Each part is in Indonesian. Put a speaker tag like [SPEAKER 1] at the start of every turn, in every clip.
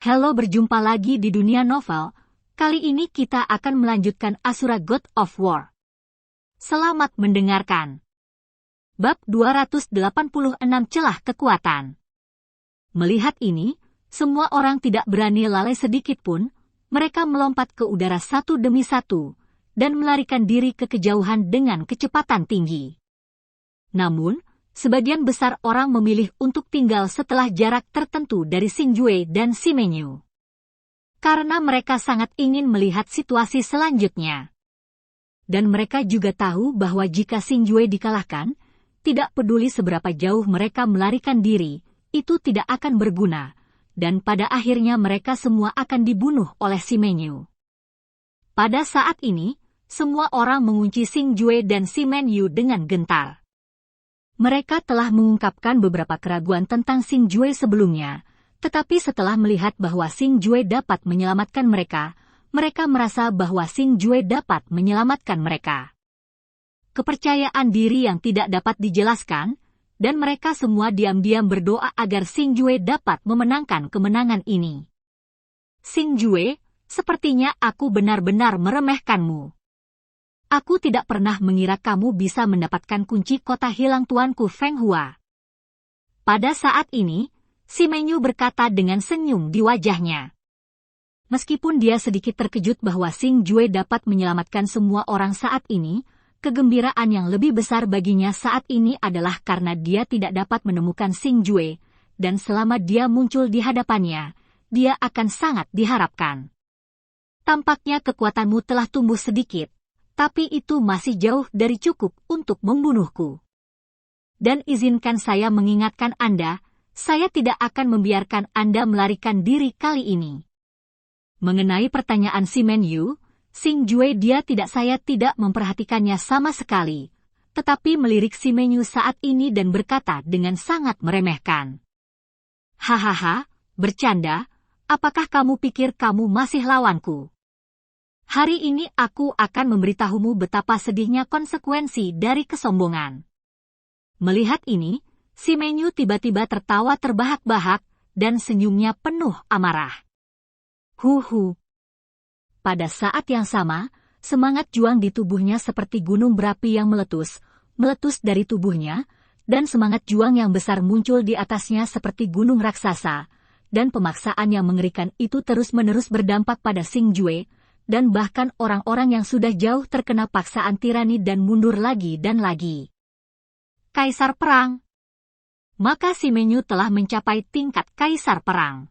[SPEAKER 1] Halo, berjumpa lagi di dunia novel. Kali ini kita akan melanjutkan Asura God of War. Selamat mendengarkan. Bab 286 Celah Kekuatan. Melihat ini, semua orang tidak berani lalai sedikit pun. Mereka melompat ke udara satu demi satu dan melarikan diri ke kejauhan dengan kecepatan tinggi. Namun, sebagian besar orang memilih untuk tinggal setelah jarak tertentu dari Xingjue dan Ximenyu. Karena mereka sangat ingin melihat situasi selanjutnya. Dan mereka juga tahu bahwa jika Xingjue dikalahkan, tidak peduli seberapa jauh mereka melarikan diri, itu tidak akan berguna, dan pada akhirnya mereka semua akan dibunuh oleh Ximenyu. Pada saat ini, semua orang mengunci Xingjue dan Ximenyu dengan gentar. Mereka telah mengungkapkan beberapa keraguan tentang Xingjue sebelumnya, tetapi setelah melihat bahwa Xingjue dapat menyelamatkan mereka, mereka merasa bahwa Xingjue dapat menyelamatkan mereka. Kepercayaan diri yang tidak dapat dijelaskan, dan mereka semua diam-diam berdoa agar Xingjue dapat memenangkan kemenangan ini. Xingjue, sepertinya aku benar-benar meremehkanmu. Aku tidak pernah mengira kamu bisa mendapatkan kunci kota hilang tuanku Feng Hua. Pada saat ini, Ximenyu berkata dengan senyum di wajahnya. Meskipun dia sedikit terkejut bahwa Xingjue dapat menyelamatkan semua orang saat ini, kegembiraan yang lebih besar baginya saat ini adalah karena dia tidak dapat menemukan Xingjue, dan selama dia muncul di hadapannya, dia akan sangat diharapkan. Tampaknya kekuatanmu telah tumbuh sedikit, tapi itu masih jauh dari cukup untuk membunuhku. Dan izinkan saya mengingatkan Anda, saya tidak akan membiarkan Anda melarikan diri kali ini. Mengenai pertanyaan Ximenyu, Xingjue saya tidak memperhatikannya sama sekali, tetapi melirik Ximenyu saat ini dan berkata dengan sangat meremehkan. Hahaha, bercanda, apakah kamu pikir kamu masih lawanku? Hari ini aku akan memberitahumu betapa sedihnya konsekuensi dari kesombongan. Melihat ini, Ximenyu tiba-tiba tertawa terbahak-bahak, dan senyumnya penuh amarah. Huhu. Pada saat yang sama, semangat juang di tubuhnya seperti gunung berapi yang meletus dari tubuhnya, dan semangat juang yang besar muncul di atasnya seperti gunung raksasa, dan pemaksaan yang mengerikan itu terus-menerus berdampak pada Xingjue, dan bahkan orang-orang yang sudah jauh terkena paksaan tirani dan mundur lagi dan lagi. Kaisar Perang. Maka Ximenyu telah mencapai tingkat Kaisar Perang.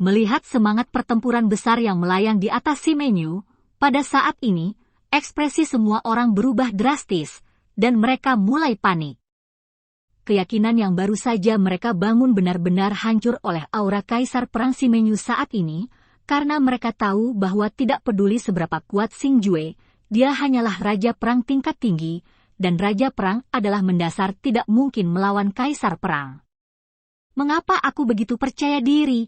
[SPEAKER 1] Melihat semangat pertempuran besar yang melayang di atas Ximenyu, pada saat ini, ekspresi semua orang berubah drastis, dan mereka mulai panik. Keyakinan yang baru saja mereka bangun benar-benar hancur oleh aura Kaisar Perang Ximenyu saat ini, karena mereka tahu bahwa tidak peduli seberapa kuat Xingjue, dia hanyalah Raja Perang tingkat tinggi, dan Raja Perang adalah mendasar tidak mungkin melawan Kaisar Perang. Mengapa aku begitu percaya diri?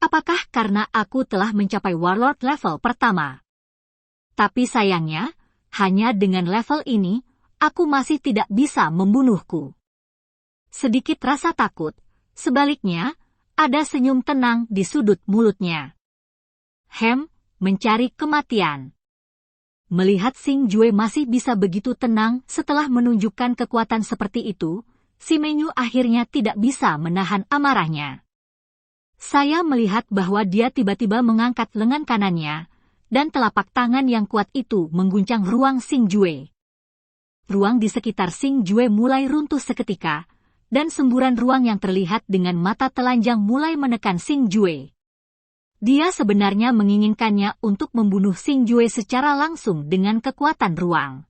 [SPEAKER 1] Apakah karena aku telah mencapai Warlord level pertama? Tapi sayangnya, hanya dengan level ini, aku masih tidak bisa membunuhku. Sedikit rasa takut, sebaliknya, ada senyum tenang di sudut mulutnya. Mencari kematian. Melihat Xingjue masih bisa begitu tenang setelah menunjukkan kekuatan seperti itu, Ximenyu akhirnya tidak bisa menahan amarahnya. Saya melihat bahwa dia tiba-tiba mengangkat lengan kanannya, dan telapak tangan yang kuat itu mengguncang ruang Xingjue. Ruang di sekitar Xingjue mulai runtuh seketika, dan semburan ruang yang terlihat dengan mata telanjang mulai menekan Xingjue. Dia sebenarnya menginginkannya untuk membunuh Xingjue secara langsung dengan kekuatan ruang.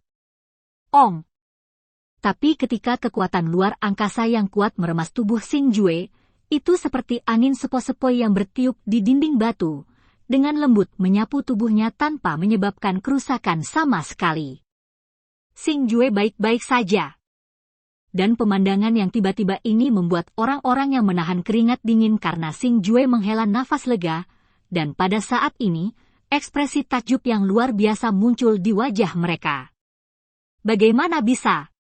[SPEAKER 1] Tapi ketika kekuatan luar angkasa yang kuat meremas tubuh Xingjue, itu seperti angin sepoi-sepoi yang bertiup di dinding batu, dengan lembut menyapu tubuhnya tanpa menyebabkan kerusakan sama sekali. Xingjue baik-baik saja. Dan pemandangan yang tiba-tiba ini membuat orang-orang yang menahan keringat dingin karena Xingjue menghela nafas lega, dan pada saat ini, ekspresi takjub yang luar biasa muncul di wajah mereka. Bagaimana bisa?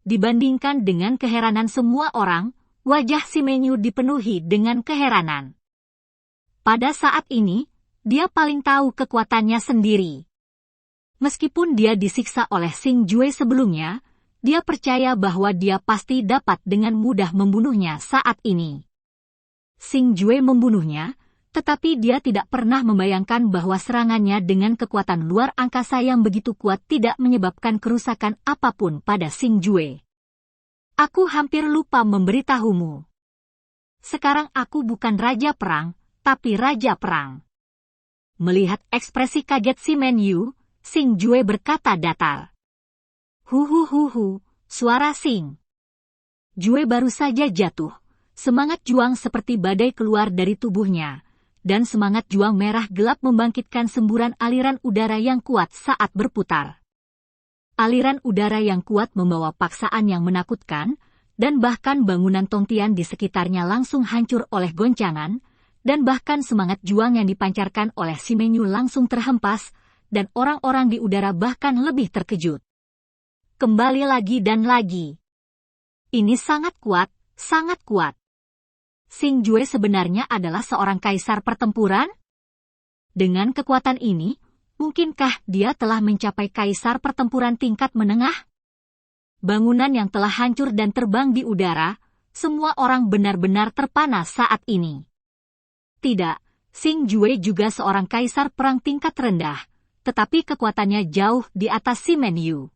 [SPEAKER 1] Dibandingkan dengan keheranan semua orang, wajah Ximenyu dipenuhi dengan keheranan. Pada saat ini, dia paling tahu kekuatannya sendiri. Meskipun dia disiksa oleh Xing Jue sebelumnya, dia percaya bahwa dia pasti dapat dengan mudah membunuhnya saat ini. Xing Jue membunuhnya, tetapi dia tidak pernah membayangkan bahwa serangannya dengan kekuatan luar angkasa yang begitu kuat tidak menyebabkan kerusakan apapun pada Xing Jue. Aku hampir lupa memberitahumu. Sekarang aku bukan Raja Perang, tapi Raja Perang. Melihat ekspresi kaget si Men Yu, Xing Jue berkata datar. Suara Xing Jue baru saja jatuh. Semangat juang seperti badai keluar dari tubuhnya, dan semangat juang merah gelap membangkitkan semburan aliran udara yang kuat saat berputar. Aliran udara yang kuat membawa paksaan yang menakutkan, dan bahkan bangunan Tongtian di sekitarnya langsung hancur oleh goncangan, dan bahkan semangat juang yang dipancarkan oleh si Men Yu langsung terhempas, dan orang-orang di udara bahkan lebih terkejut. Kembali lagi dan lagi. Ini sangat kuat, sangat kuat. Xing Jue sebenarnya adalah seorang kaisar pertempuran? Dengan kekuatan ini, mungkinkah dia telah mencapai kaisar pertempuran tingkat menengah? Bangunan yang telah hancur dan terbang di udara, semua orang benar-benar terpana saat ini. Tidak, Xing Jue juga seorang kaisar perang tingkat rendah, tetapi kekuatannya jauh di atas si Men Yu.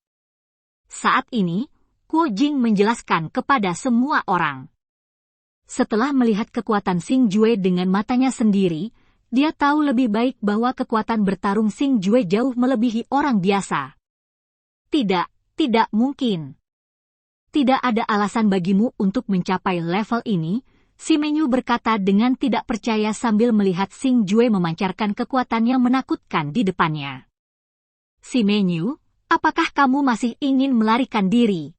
[SPEAKER 1] Saat ini, Guo Jing menjelaskan kepada semua orang. Setelah melihat kekuatan Xing Jue dengan matanya sendiri, dia tahu lebih baik bahwa kekuatan bertarung Xing Jue jauh melebihi orang biasa. Tidak mungkin. Tidak ada alasan bagimu untuk mencapai level ini, si Men Yu berkata dengan tidak percaya sambil melihat Xing Jue memancarkan kekuatan yang menakutkan di depannya. Si Men Yu, apakah kamu masih ingin melarikan diri?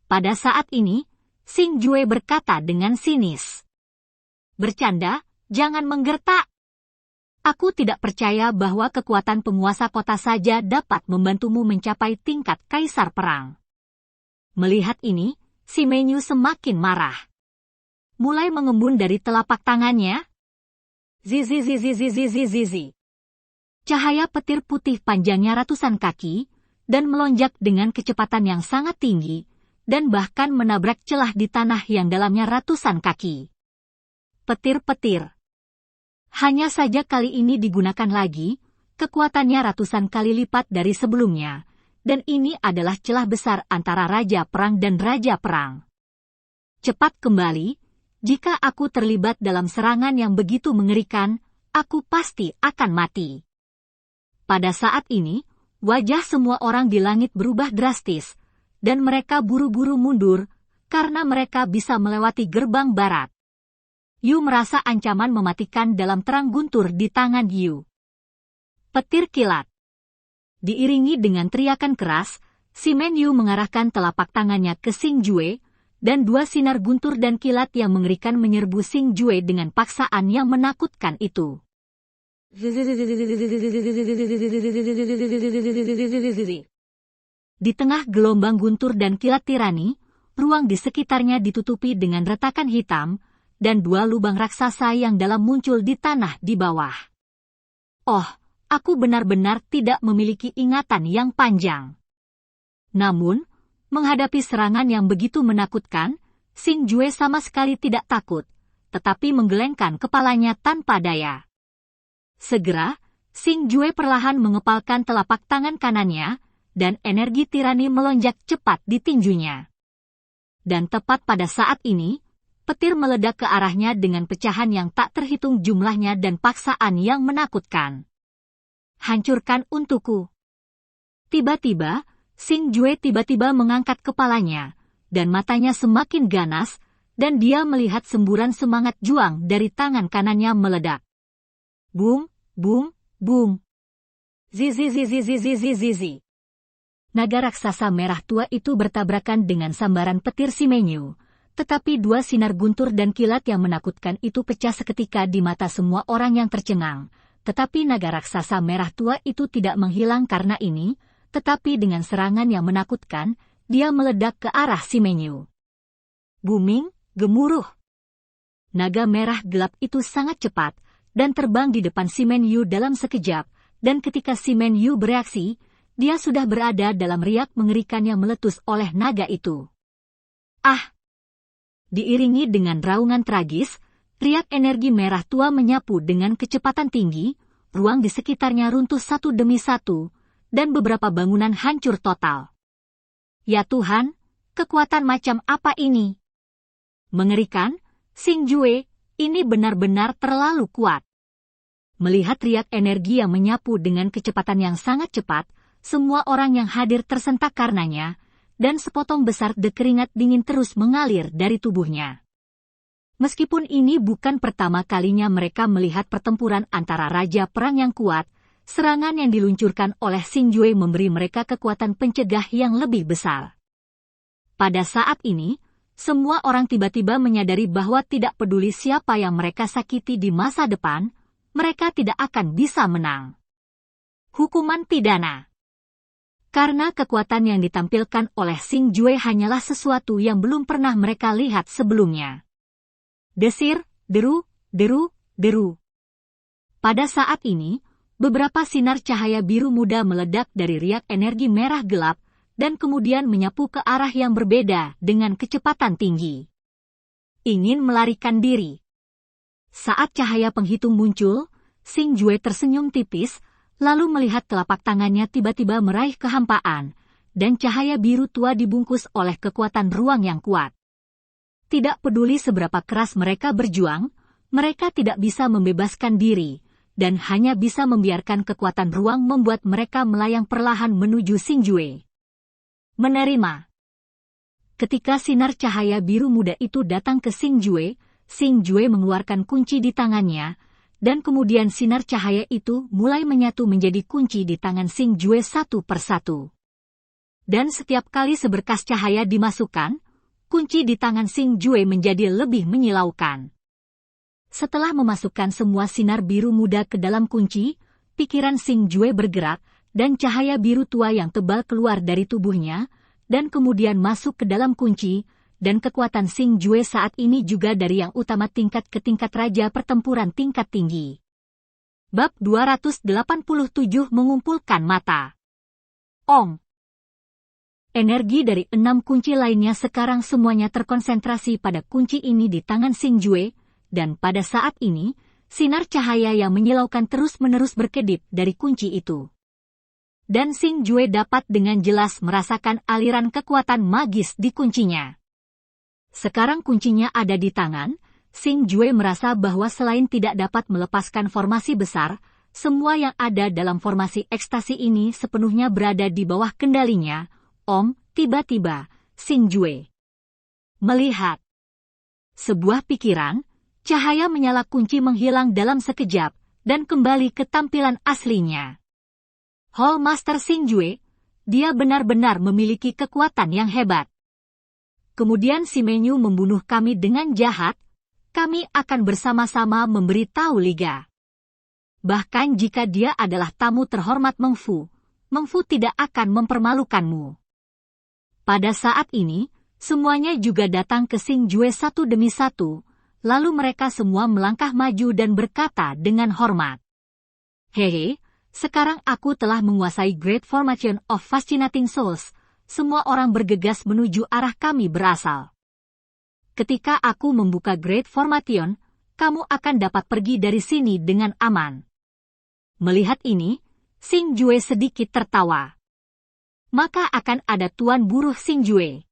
[SPEAKER 1] Pada saat ini, Xing Jue berkata dengan sinis. Bercanda, jangan menggertak. Aku tidak percaya bahwa kekuatan penguasa kota saja dapat membantumu mencapai tingkat kaisar perang. Melihat ini, si Men Yu semakin marah. Mulai mengembun dari telapak tangannya. Zizi. Cahaya petir putih panjangnya ratusan kaki, dan melonjak dengan kecepatan yang sangat tinggi, dan bahkan menabrak celah di tanah yang dalamnya ratusan kaki. Petir-petir. Hanya saja kali ini digunakan lagi, kekuatannya ratusan kali lipat dari sebelumnya, dan ini adalah celah besar antara Raja Perang dan Raja Perang. Cepat kembali, jika aku terlibat dalam serangan yang begitu mengerikan, aku pasti akan mati. Pada saat ini, wajah semua orang di langit berubah drastis, dan mereka buru-buru mundur, karena mereka bisa melewati gerbang barat. Yu merasa ancaman mematikan dalam terang guntur di tangan Yu. Petir kilat. Diiringi dengan teriakan keras, si Men Yu mengarahkan telapak tangannya ke Xing Jue, dan dua sinar guntur dan kilat yang mengerikan menyerbu Xing Jue dengan paksaan yang menakutkan itu. Di tengah gelombang guntur dan kilat tirani, ruang di sekitarnya ditutupi dengan retakan hitam, dan dua lubang raksasa yang dalam muncul di tanah di bawah. Oh, aku benar-benar tidak memiliki ingatan yang panjang. Namun, menghadapi serangan yang begitu menakutkan, Xing Jue sama sekali tidak takut, tetapi menggelengkan kepalanya tanpa daya. Segera, Xing Jue perlahan mengepalkan telapak tangan kanannya, dan energi tirani melonjak cepat di tinjunya. Dan tepat pada saat ini, petir meledak ke arahnya dengan pecahan yang tak terhitung jumlahnya dan paksaan yang menakutkan. Hancurkan untukku. Tiba-tiba, Xing Jue tiba-tiba mengangkat kepalanya, dan matanya semakin ganas, dan dia melihat semburan semangat juang dari tangan kanannya meledak. Bung, bung, bung. Zizi. Naga raksasa merah tua itu bertabrakan dengan sambaran petir si Men Yu, tetapi dua sinar guntur dan kilat yang menakutkan itu pecah seketika di mata semua orang yang tercengang. Tetapi naga raksasa merah tua itu tidak menghilang karena ini, tetapi dengan serangan yang menakutkan, dia meledak ke arah si Men Yu. Booming, gemuruh. Naga merah gelap itu sangat cepat, dan terbang di depan Si Menyu dalam sekejap, dan ketika Si Menyu bereaksi, dia sudah berada dalam riak mengerikan yang meletus oleh naga itu. Ah! Diiringi dengan raungan tragis, riak energi merah tua menyapu dengan kecepatan tinggi, ruang di sekitarnya runtuh satu demi satu, dan beberapa bangunan hancur total. Ya Tuhan, kekuatan macam apa ini? Mengerikan, Xing Jue, ini benar-benar terlalu kuat. Melihat riak energi yang menyapu dengan kecepatan yang sangat cepat, semua orang yang hadir tersentak karenanya, dan sepotong besar keringat dingin terus mengalir dari tubuhnya. Meskipun ini bukan pertama kalinya mereka melihat pertempuran antara Raja Perang yang kuat, serangan yang diluncurkan oleh Xing Jue memberi mereka kekuatan pencegah yang lebih besar. Pada saat ini, semua orang tiba-tiba menyadari bahwa tidak peduli siapa yang mereka sakiti di masa depan, mereka tidak akan bisa menang. Hukuman pidana. Karena kekuatan yang ditampilkan oleh Xing Jue hanyalah sesuatu yang belum pernah mereka lihat sebelumnya. Desir, deru, deru, deru. Pada saat ini, beberapa sinar cahaya biru muda meledak dari riak energi merah gelap, dan kemudian menyapu ke arah yang berbeda dengan kecepatan tinggi. Ingin melarikan diri. Saat cahaya penghitung muncul, Xing Jue tersenyum tipis, lalu melihat telapak tangannya tiba-tiba meraih kehampaan, dan cahaya biru tua dibungkus oleh kekuatan ruang yang kuat. Tidak peduli seberapa keras mereka berjuang, mereka tidak bisa membebaskan diri, dan hanya bisa membiarkan kekuatan ruang membuat mereka melayang perlahan menuju Xing Jue. Menerima. Ketika sinar cahaya biru muda itu datang ke Xing Jue mengeluarkan kunci di tangannya, dan kemudian sinar cahaya itu mulai menyatu menjadi kunci di tangan Xing Jue satu persatu. Dan setiap kali seberkas cahaya dimasukkan, kunci di tangan Xing Jue menjadi lebih menyilaukan. Setelah memasukkan semua sinar biru muda ke dalam kunci, pikiran Xing Jue bergerak, dan cahaya biru tua yang tebal keluar dari tubuhnya, dan kemudian masuk ke dalam kunci, dan kekuatan Xing Jue saat ini juga dari yang utama tingkat ke tingkat raja pertempuran tingkat tinggi. Bab 287 mengumpulkan mata. Ong. Energi dari 6 kunci lainnya sekarang semuanya terkonsentrasi pada kunci ini di tangan Xing Jue, dan pada saat ini, sinar cahaya yang menyilaukan terus-menerus berkedip dari kunci itu. Dan Xing Jue dapat dengan jelas merasakan aliran kekuatan magis di kuncinya. Sekarang kuncinya ada di tangan, Xing Jue merasa bahwa selain tidak dapat melepaskan formasi besar, semua yang ada dalam formasi ekstasi ini sepenuhnya berada di bawah kendalinya. Tiba-tiba, Xing Jue melihat sebuah pikiran, cahaya menyala kunci menghilang dalam sekejap, dan kembali ke tampilan aslinya. Hall Master Xing Jue, dia benar-benar memiliki kekuatan yang hebat. Kemudian Si Menyu membunuh kami dengan jahat, kami akan bersama-sama memberitahu Liga. Bahkan jika dia adalah tamu terhormat Meng Fu tidak akan mempermalukanmu. Pada saat ini, semuanya juga datang ke Xing Jue satu demi satu, lalu mereka semua melangkah maju dan berkata dengan hormat. Hehe, sekarang aku telah menguasai Great Formation of Fascinating Souls. Semua orang bergegas menuju arah kami berasal. Ketika aku membuka Great Formation, kamu akan dapat pergi dari sini dengan aman. Melihat ini, Xing Jue sedikit tertawa. Maka akan ada tuan buruh Xing Jue.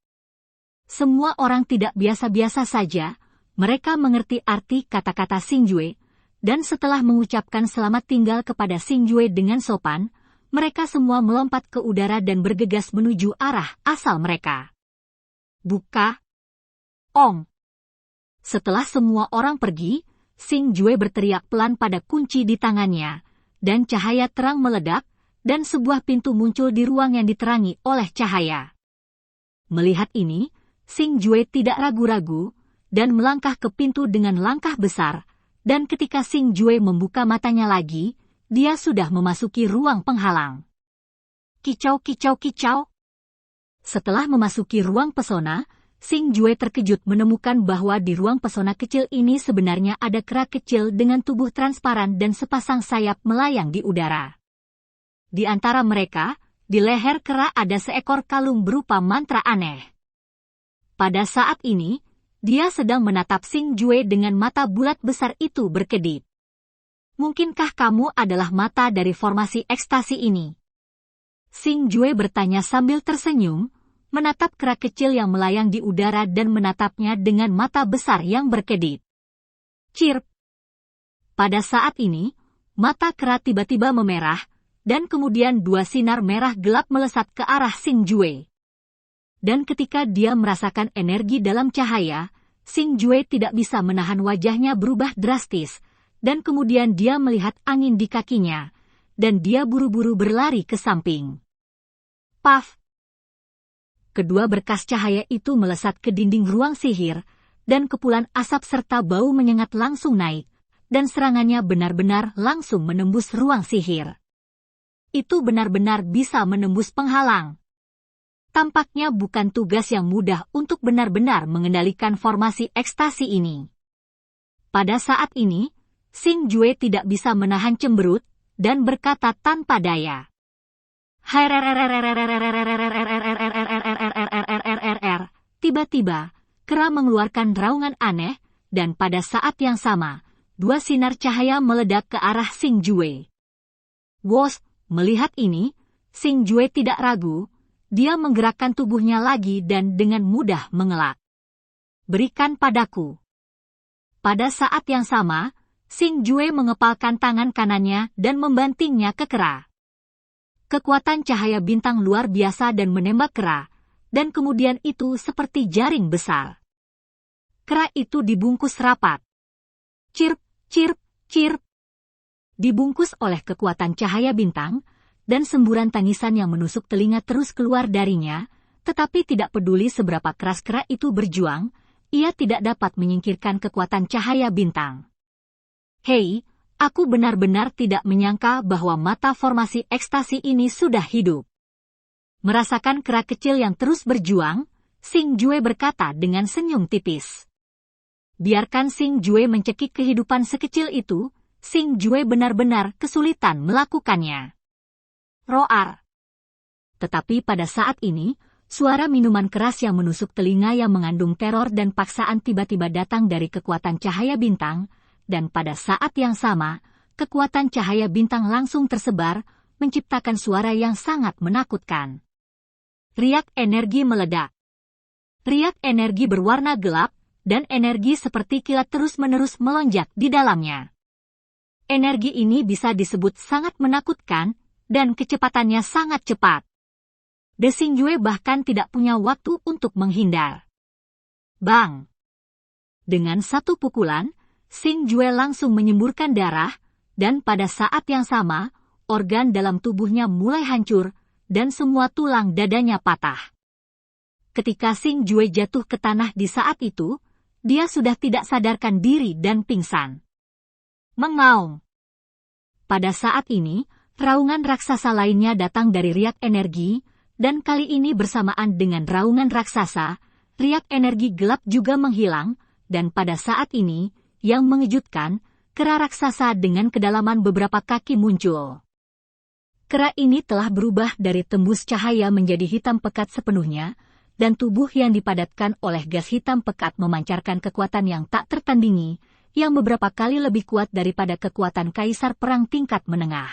[SPEAKER 1] Semua orang tidak biasa-biasa saja, mereka mengerti arti kata-kata Xing Jue, dan setelah mengucapkan selamat tinggal kepada Xing Jue dengan sopan, mereka semua melompat ke udara dan bergegas menuju arah asal mereka. Buka. Ong. Setelah semua orang pergi, Xing Jue berteriak pelan pada kunci di tangannya, dan cahaya terang meledak, dan sebuah pintu muncul di ruang yang diterangi oleh cahaya. Melihat ini, Xing Jue tidak ragu-ragu, dan melangkah ke pintu dengan langkah besar, dan ketika Xing Jue membuka matanya lagi, dia sudah memasuki ruang penghalang. Kicau, kicau, kicau. Setelah memasuki ruang pesona, Xing Jue terkejut menemukan bahwa di ruang pesona kecil ini sebenarnya ada kera kecil dengan tubuh transparan dan sepasang sayap melayang di udara. Di antara mereka, di leher kera ada seekor kalung berupa mantra aneh. Pada saat ini, dia sedang menatap Xing Jue dengan mata bulat besar itu berkedip. Mungkinkah kamu adalah mata dari formasi ekstasi ini? Xing Jue bertanya sambil tersenyum, menatap kera kecil yang melayang di udara dan menatapnya dengan mata besar yang berkedip. Cirp. Pada saat ini, mata kera tiba-tiba memerah, dan kemudian dua sinar merah gelap melesat ke arah Xing Jue. Dan ketika dia merasakan energi dalam cahaya, Xing Jue tidak bisa menahan wajahnya berubah drastis, dan kemudian dia melihat angin di kakinya, dan dia buru-buru berlari ke samping. Paf! Kedua berkas cahaya itu melesat ke dinding ruang sihir, dan kepulan asap serta bau menyengat langsung naik, dan serangannya benar-benar langsung menembus ruang sihir. Itu benar-benar bisa menembus penghalang. Tampaknya bukan tugas yang mudah untuk benar-benar mengendalikan formasi ekstasi ini. Pada saat ini, Xing Jue tidak bisa menahan cemberut, dan berkata tanpa daya. Tiba-tiba, kera mengeluarkan raungan aneh, dan pada saat yang sama, dua sinar cahaya meledak ke arah Xing Jue. Wos, melihat ini, Xing Jue tidak ragu, dia menggerakkan tubuhnya lagi dan dengan mudah mengelak. Berikan padaku. Pada saat yang sama, Xing Jue mengepalkan tangan kanannya dan membantingnya ke kera. Kekuatan cahaya bintang luar biasa dan menembak kera, dan kemudian itu seperti jaring besar. Kera itu dibungkus rapat. Cirp, cirp, cirp. Dibungkus oleh kekuatan cahaya bintang, dan semburan tangisan yang menusuk telinga terus keluar darinya, tetapi tidak peduli seberapa keras kera itu berjuang, ia tidak dapat menyingkirkan kekuatan cahaya bintang. Hei, aku benar-benar tidak menyangka bahwa mata formasi ekstasi ini sudah hidup. Merasakan kera kecil yang terus berjuang, Xing Jue berkata dengan senyum tipis. Biarkan Xing Jue mencekik kehidupan sekecil itu, Xing Jue benar-benar kesulitan melakukannya. Roar. Tetapi pada saat ini, suara minuman keras yang menusuk telinga yang mengandung teror dan paksaan tiba-tiba datang dari kekuatan cahaya bintang, dan pada saat yang sama, kekuatan cahaya bintang langsung tersebar, menciptakan suara yang sangat menakutkan. Riak energi meledak. Riak energi berwarna gelap, dan energi seperti kilat terus-menerus melonjak di dalamnya. Energi ini bisa disebut sangat menakutkan, dan kecepatannya sangat cepat. Xing Jue bahkan tidak punya waktu untuk menghindar. Bang! Dengan satu pukulan, Xing Jue langsung menyemburkan darah, dan pada saat yang sama, organ dalam tubuhnya mulai hancur, dan semua tulang dadanya patah. Ketika Xing Jue jatuh ke tanah di saat itu, dia sudah tidak sadarkan diri dan pingsan. Mengaum. Pada saat ini, raungan raksasa lainnya datang dari riak energi, dan kali ini bersamaan dengan raungan raksasa, riak energi gelap juga menghilang, dan pada saat ini, yang mengejutkan, kera raksasa dengan kedalaman beberapa kaki muncul. Kera ini telah berubah dari tembus cahaya menjadi hitam pekat sepenuhnya, dan tubuh yang dipadatkan oleh gas hitam pekat memancarkan kekuatan yang tak tertandingi, yang beberapa kali lebih kuat daripada kekuatan kaisar perang tingkat menengah.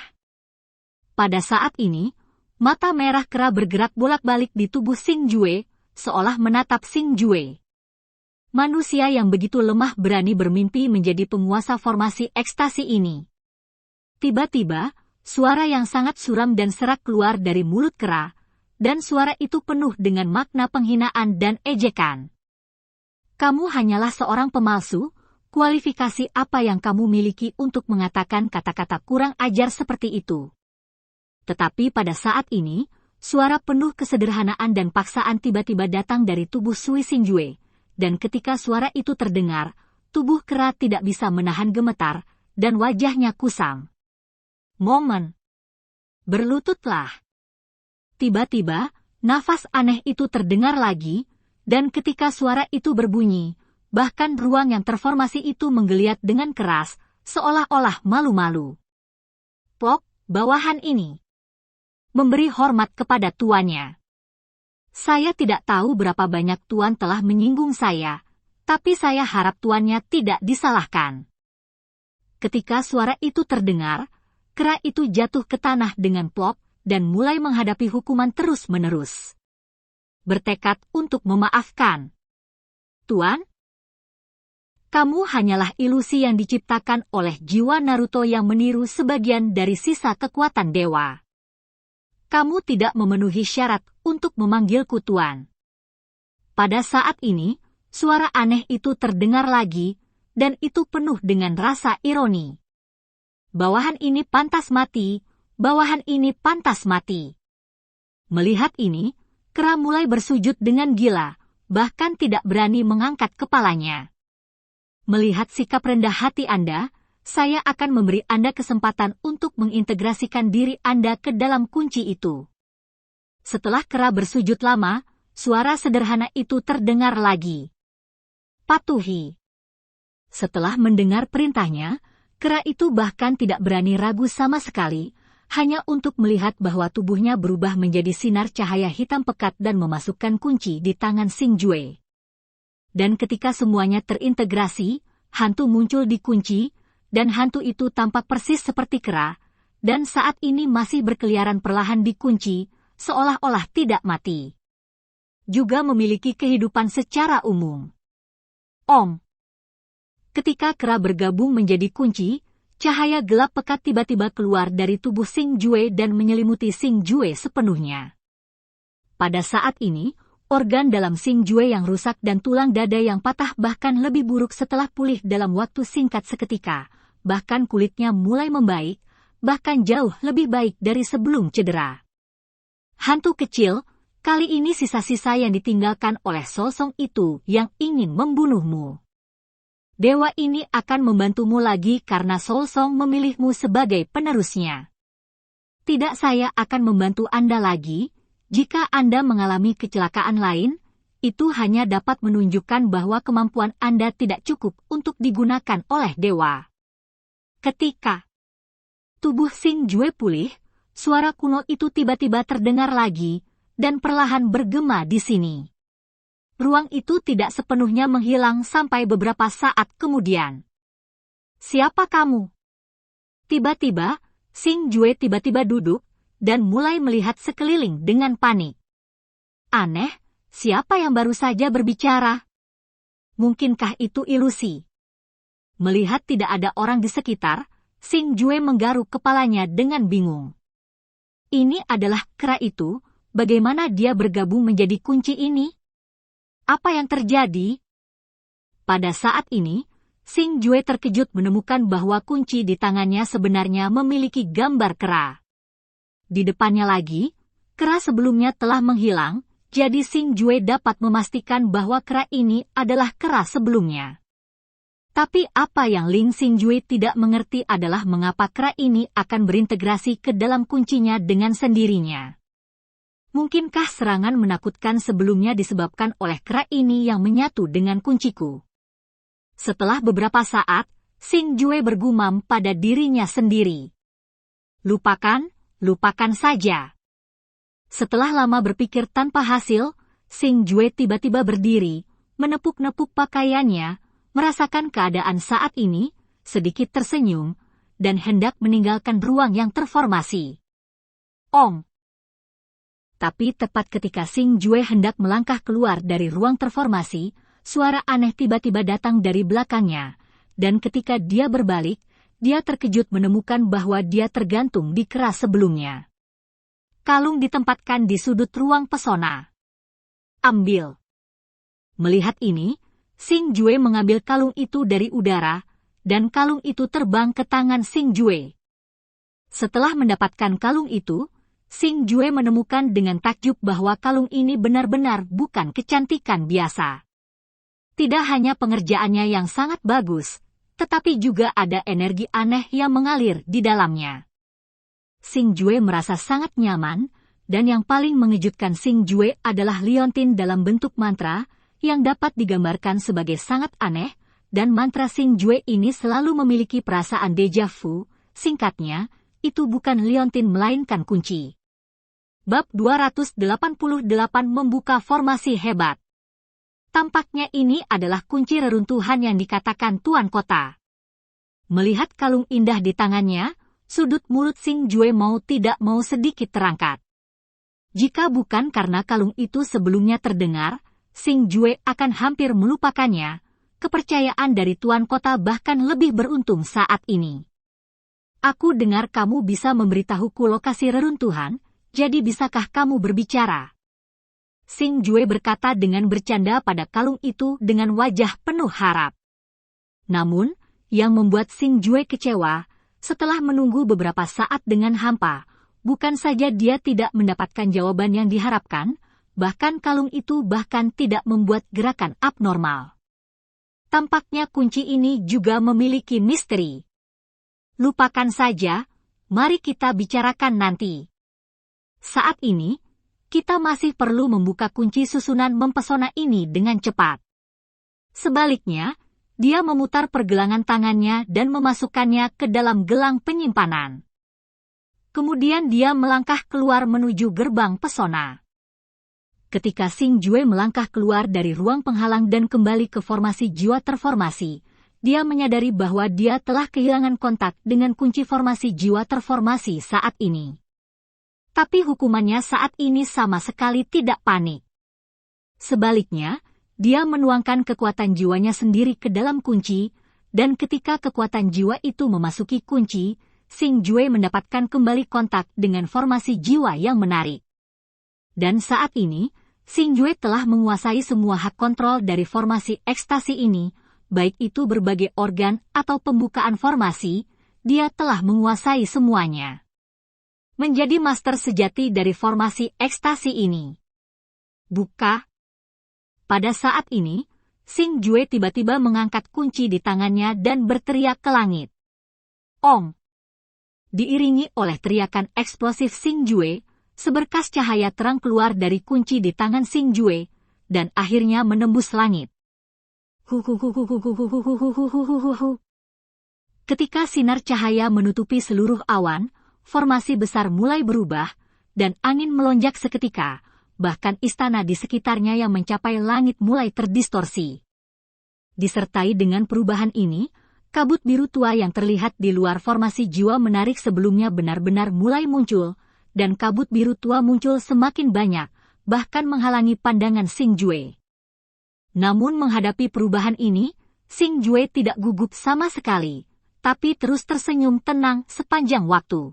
[SPEAKER 1] Pada saat ini, mata merah kera bergerak bolak-balik di tubuh Xing Jue, seolah menatap Xing Jue. Manusia yang begitu lemah berani bermimpi menjadi penguasa formasi ekstasi ini. Tiba-tiba, suara yang sangat suram dan serak keluar dari mulut kera, dan suara itu penuh dengan makna penghinaan dan ejekan. Kamu hanyalah seorang pemalsu, kualifikasi apa yang kamu miliki untuk mengatakan kata-kata kurang ajar seperti itu? Tetapi pada saat ini, suara penuh kesederhanaan dan paksaan tiba-tiba datang dari tubuh Sui Xing Jue. Dan ketika suara itu terdengar, tubuh kera tidak bisa menahan gemetar, dan wajahnya kusam. Momen. Berlututlah. Tiba-tiba, nafas aneh itu terdengar lagi, Dan ketika suara itu berbunyi, bahkan ruang yang terformasi itu menggeliat dengan keras, seolah-olah malu-malu. Pok, bawahan ini memberi hormat kepada tuannya. Saya tidak tahu berapa banyak tuan telah menyinggung saya, tapi saya harap tuannya tidak disalahkan. Ketika suara itu terdengar, kera itu jatuh ke tanah dengan plop dan mulai menghadapi hukuman terus-menerus. Bertekad untuk memaafkan. Tuan, kamu hanyalah ilusi yang diciptakan oleh jiwa Naruto yang meniru sebagian dari sisa kekuatan dewa. Kamu tidak memenuhi syarat untuk memanggilku tuan. Pada saat ini, suara aneh itu terdengar lagi, dan itu penuh dengan rasa ironi. Bawahan ini pantas mati, bawahan ini pantas mati. Melihat ini, kera mulai bersujud dengan gila, bahkan tidak berani mengangkat kepalanya. Melihat sikap rendah hati Anda, saya akan memberi Anda kesempatan untuk mengintegrasikan diri Anda ke dalam kunci itu. Setelah kera bersujud lama, suara sederhana itu terdengar lagi. Patuhi. Setelah mendengar perintahnya, kera itu bahkan tidak berani ragu sama sekali, hanya untuk melihat bahwa tubuhnya berubah menjadi sinar cahaya hitam pekat dan memasukkan kunci di tangan Xing Jue. Dan ketika semuanya terintegrasi, hantu muncul di kunci, dan hantu itu tampak persis seperti kera, dan saat ini masih berkeliaran perlahan di kunci, seolah-olah tidak mati. Juga memiliki kehidupan secara umum. Om. Ketika kera bergabung menjadi kunci, cahaya gelap pekat tiba-tiba keluar dari tubuh Xing Jue dan menyelimuti Xing Jue sepenuhnya. Pada saat ini, organ dalam Xing Jue yang rusak dan tulang dada yang patah bahkan lebih buruk setelah pulih dalam waktu singkat seketika. Bahkan kulitnya mulai membaik, bahkan jauh lebih baik dari sebelum cedera. Hantu kecil, kali ini sisa-sisa yang ditinggalkan oleh Solsong itu yang ingin membunuhmu. Dewa ini akan membantumu lagi karena Solsong memilihmu sebagai penerusnya. Tidak, saya akan membantu Anda lagi. Jika Anda mengalami kecelakaan lain, itu hanya dapat menunjukkan bahwa kemampuan Anda tidak cukup untuk digunakan oleh dewa. Ketika tubuh Xing Jue pulih, suara kuno itu tiba-tiba terdengar lagi, dan perlahan bergema di sini. Ruang itu tidak sepenuhnya menghilang sampai beberapa saat kemudian. Siapa kamu? Tiba-tiba, Xing Jue tiba-tiba duduk, dan mulai melihat sekeliling dengan panik. Aneh, siapa yang baru saja berbicara? Mungkinkah itu ilusi? Melihat tidak ada orang di sekitar, Xing Jue menggaruk kepalanya dengan bingung. Ini adalah kera itu, bagaimana dia bergabung menjadi kunci ini? Apa yang terjadi? Pada saat ini, Xing Jue terkejut menemukan bahwa kunci di tangannya sebenarnya memiliki gambar kera. Di depannya lagi, kera sebelumnya telah menghilang, jadi Xing Jue dapat memastikan bahwa kera ini adalah kera sebelumnya. Tapi apa yang Ling Xingjue tidak mengerti adalah mengapa kera ini akan berintegrasi ke dalam kuncinya dengan sendirinya. Mungkinkah serangan menakutkan sebelumnya disebabkan oleh kera ini yang menyatu dengan kunciku? Setelah beberapa saat, Xingjue bergumam pada dirinya sendiri. Lupakan saja. Setelah lama berpikir tanpa hasil, Xingjue tiba-tiba berdiri, menepuk-nepuk pakaiannya, merasakan keadaan saat ini, sedikit tersenyum, dan hendak meninggalkan ruang yang terformasi. Ong! Tapi tepat ketika Xingjue hendak melangkah keluar dari ruang terformasi, suara aneh tiba-tiba datang dari belakangnya, dan ketika dia berbalik, dia terkejut menemukan bahwa dia tergantung di kera sebelumnya. Kalung ditempatkan di sudut ruang pesona. Ambil. Melihat ini, Xingjue mengambil kalung itu dari udara, dan kalung itu terbang ke tangan Xingjue. Setelah mendapatkan kalung itu, Xingjue menemukan dengan takjub bahwa kalung ini benar-benar bukan kecantikan biasa. Tidak hanya pengerjaannya yang sangat bagus, tetapi juga ada energi aneh yang mengalir di dalamnya. Xingjue merasa sangat nyaman, dan yang paling mengejutkan Xingjue adalah liontin dalam bentuk mantra, yang dapat digambarkan sebagai sangat aneh, dan mantra Xing Jue ini selalu memiliki perasaan deja vu. Singkatnya, itu bukan liontin melainkan kunci. Bab 288 membuka formasi hebat. Tampaknya ini adalah kunci reruntuhan yang dikatakan Tuan Kota. Melihat kalung indah di tangannya, sudut mulut Xing Jue mau tidak mau sedikit terangkat. Jika bukan karena kalung itu sebelumnya terdengar, Xing Jue akan hampir melupakannya. Kepercayaan dari Tuan Kota bahkan lebih beruntung saat ini. Aku dengar kamu bisa memberitahuku lokasi reruntuhan, jadi bisakah kamu berbicara? Xing Jue berkata dengan bercanda pada kalung itu dengan wajah penuh harap. Namun, yang membuat Xing Jue kecewa, setelah menunggu beberapa saat dengan hampa, bukan saja dia tidak mendapatkan jawaban yang diharapkan, bahkan kalung itu bahkan tidak membuat gerakan abnormal. Tampaknya kunci ini juga memiliki misteri. Lupakan saja, mari kita bicarakan nanti. Saat ini, kita masih perlu membuka kunci susunan mempesona ini dengan cepat. Sebaliknya, dia memutar pergelangan tangannya dan memasukkannya ke dalam gelang penyimpanan. Kemudian dia melangkah keluar menuju gerbang pesona. Ketika Xing Jue melangkah keluar dari ruang penghalang dan kembali ke formasi jiwa terformasi, dia menyadari bahwa dia telah kehilangan kontak dengan kunci formasi jiwa terformasi saat ini. Tapi hukumannya saat ini sama sekali tidak panik. Sebaliknya, dia menuangkan kekuatan jiwanya sendiri ke dalam kunci, dan ketika kekuatan jiwa itu memasuki kunci, Xing Jue mendapatkan kembali kontak dengan formasi jiwa yang menarik. Dan saat ini, Xing Jue telah menguasai semua hak kontrol dari formasi ekstasi ini, baik itu berbagai organ atau pembukaan formasi, dia telah menguasai semuanya. Menjadi master sejati dari formasi ekstasi ini. Buka. Pada saat ini, Xing Jue tiba-tiba mengangkat kunci di tangannya dan berteriak ke langit. Ong! Diiringi oleh teriakan eksplosif Xing Jue, seberkas cahaya terang keluar dari kunci di tangan Xing Jue, dan akhirnya menembus langit. Ketika sinar cahaya menutupi seluruh awan, formasi besar mulai berubah, dan angin melonjak seketika, bahkan istana di sekitarnya yang mencapai langit mulai terdistorsi. Disertai dengan perubahan ini, kabut biru tua yang terlihat di luar formasi jiwa menarik sebelumnya benar-benar mulai muncul, dan kabut biru tua muncul semakin banyak, bahkan menghalangi pandangan Xing Jue. Namun menghadapi perubahan ini, Xing Jue tidak gugup sama sekali, tapi terus tersenyum tenang sepanjang waktu.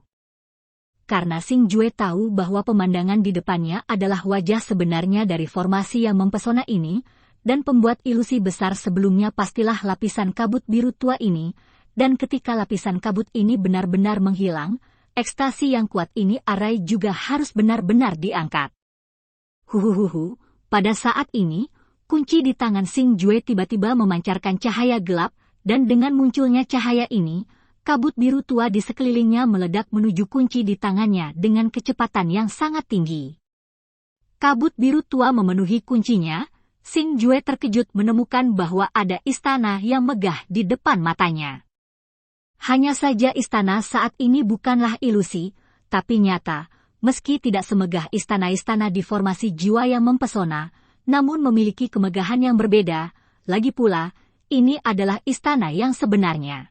[SPEAKER 1] Karena Xing Jue tahu bahwa pemandangan di depannya adalah wajah sebenarnya dari formasi yang mempesona ini, dan pembuat ilusi besar sebelumnya pastilah lapisan kabut biru tua ini, dan ketika lapisan kabut ini benar-benar menghilang, ekstasi yang kuat ini arai juga harus benar-benar diangkat. Pada saat ini, kunci di tangan Xing Jue tiba-tiba memancarkan cahaya gelap, dan dengan munculnya cahaya ini, kabut biru tua di sekelilingnya meledak menuju kunci di tangannya dengan kecepatan yang sangat tinggi. Kabut biru tua memenuhi kuncinya. Xing Jue terkejut menemukan bahwa ada istana yang megah di depan matanya. Hanya saja istana saat ini bukanlah ilusi, tapi nyata, meski tidak semegah istana-istana di formasi jiwa yang mempesona, namun memiliki kemegahan yang berbeda, lagi pula, ini adalah istana yang sebenarnya.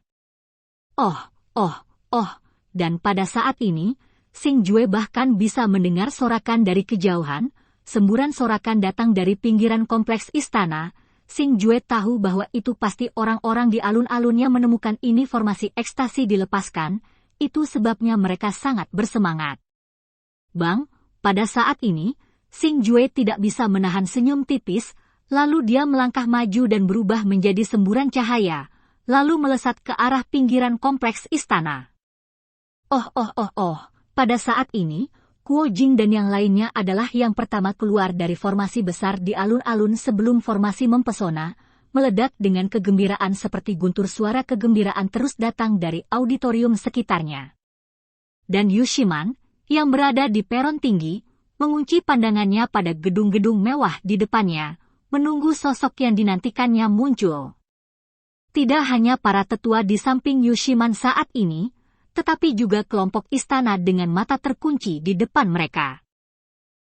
[SPEAKER 1] Dan pada saat ini, Xing Jue bahkan bisa mendengar sorakan dari kejauhan. Semburan sorakan datang dari pinggiran kompleks istana. Xing Jue tahu bahwa itu pasti orang-orang di alun-alun yang menemukan ini formasi ekstasi dilepaskan, itu sebabnya mereka sangat bersemangat. Bang, pada saat ini, Xing Jue tidak bisa menahan senyum tipis, lalu dia melangkah maju dan berubah menjadi semburan cahaya, lalu melesat ke arah pinggiran kompleks istana. Pada saat ini, Kuo Jing dan yang lainnya adalah yang pertama keluar dari formasi besar di alun-alun sebelum formasi mempesona, meledak dengan kegembiraan seperti guntur suara kegembiraan terus datang dari auditorium sekitarnya. Dan Yu Shiman, yang berada di peron tinggi, mengunci pandangannya pada gedung-gedung mewah di depannya, menunggu sosok yang dinantikannya muncul. Tidak hanya para tetua di samping Yushiman saat ini, tetapi juga kelompok istana dengan mata terkunci di depan mereka.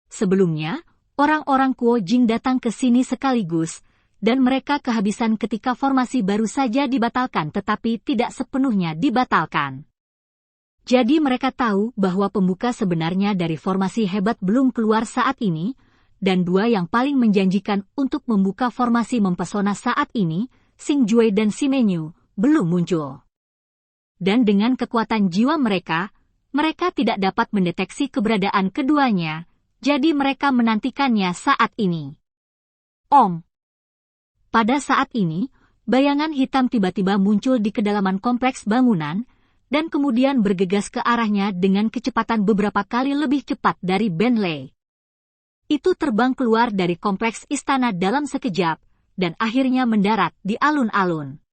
[SPEAKER 1] Sebelumnya, orang-orang Kuo Jing datang ke sini sekaligus, dan mereka kehabisan ketika formasi baru saja dibatalkan tetapi tidak sepenuhnya dibatalkan. Jadi mereka tahu bahwa pembuka sebenarnya dari formasi hebat belum keluar saat ini, dan dua yang paling menjanjikan untuk membuka formasi mempesona saat ini, Xing Jue dan Ximenyu, belum muncul. Dan dengan kekuatan jiwa mereka, mereka tidak dapat mendeteksi keberadaan keduanya, jadi mereka menantikannya saat ini. Om. Pada saat ini, bayangan hitam tiba-tiba muncul di kedalaman kompleks bangunan, dan kemudian bergegas ke arahnya dengan kecepatan beberapa kali lebih cepat dari Benley. Itu terbang keluar dari kompleks istana dalam sekejap, dan akhirnya mendarat di alun-alun.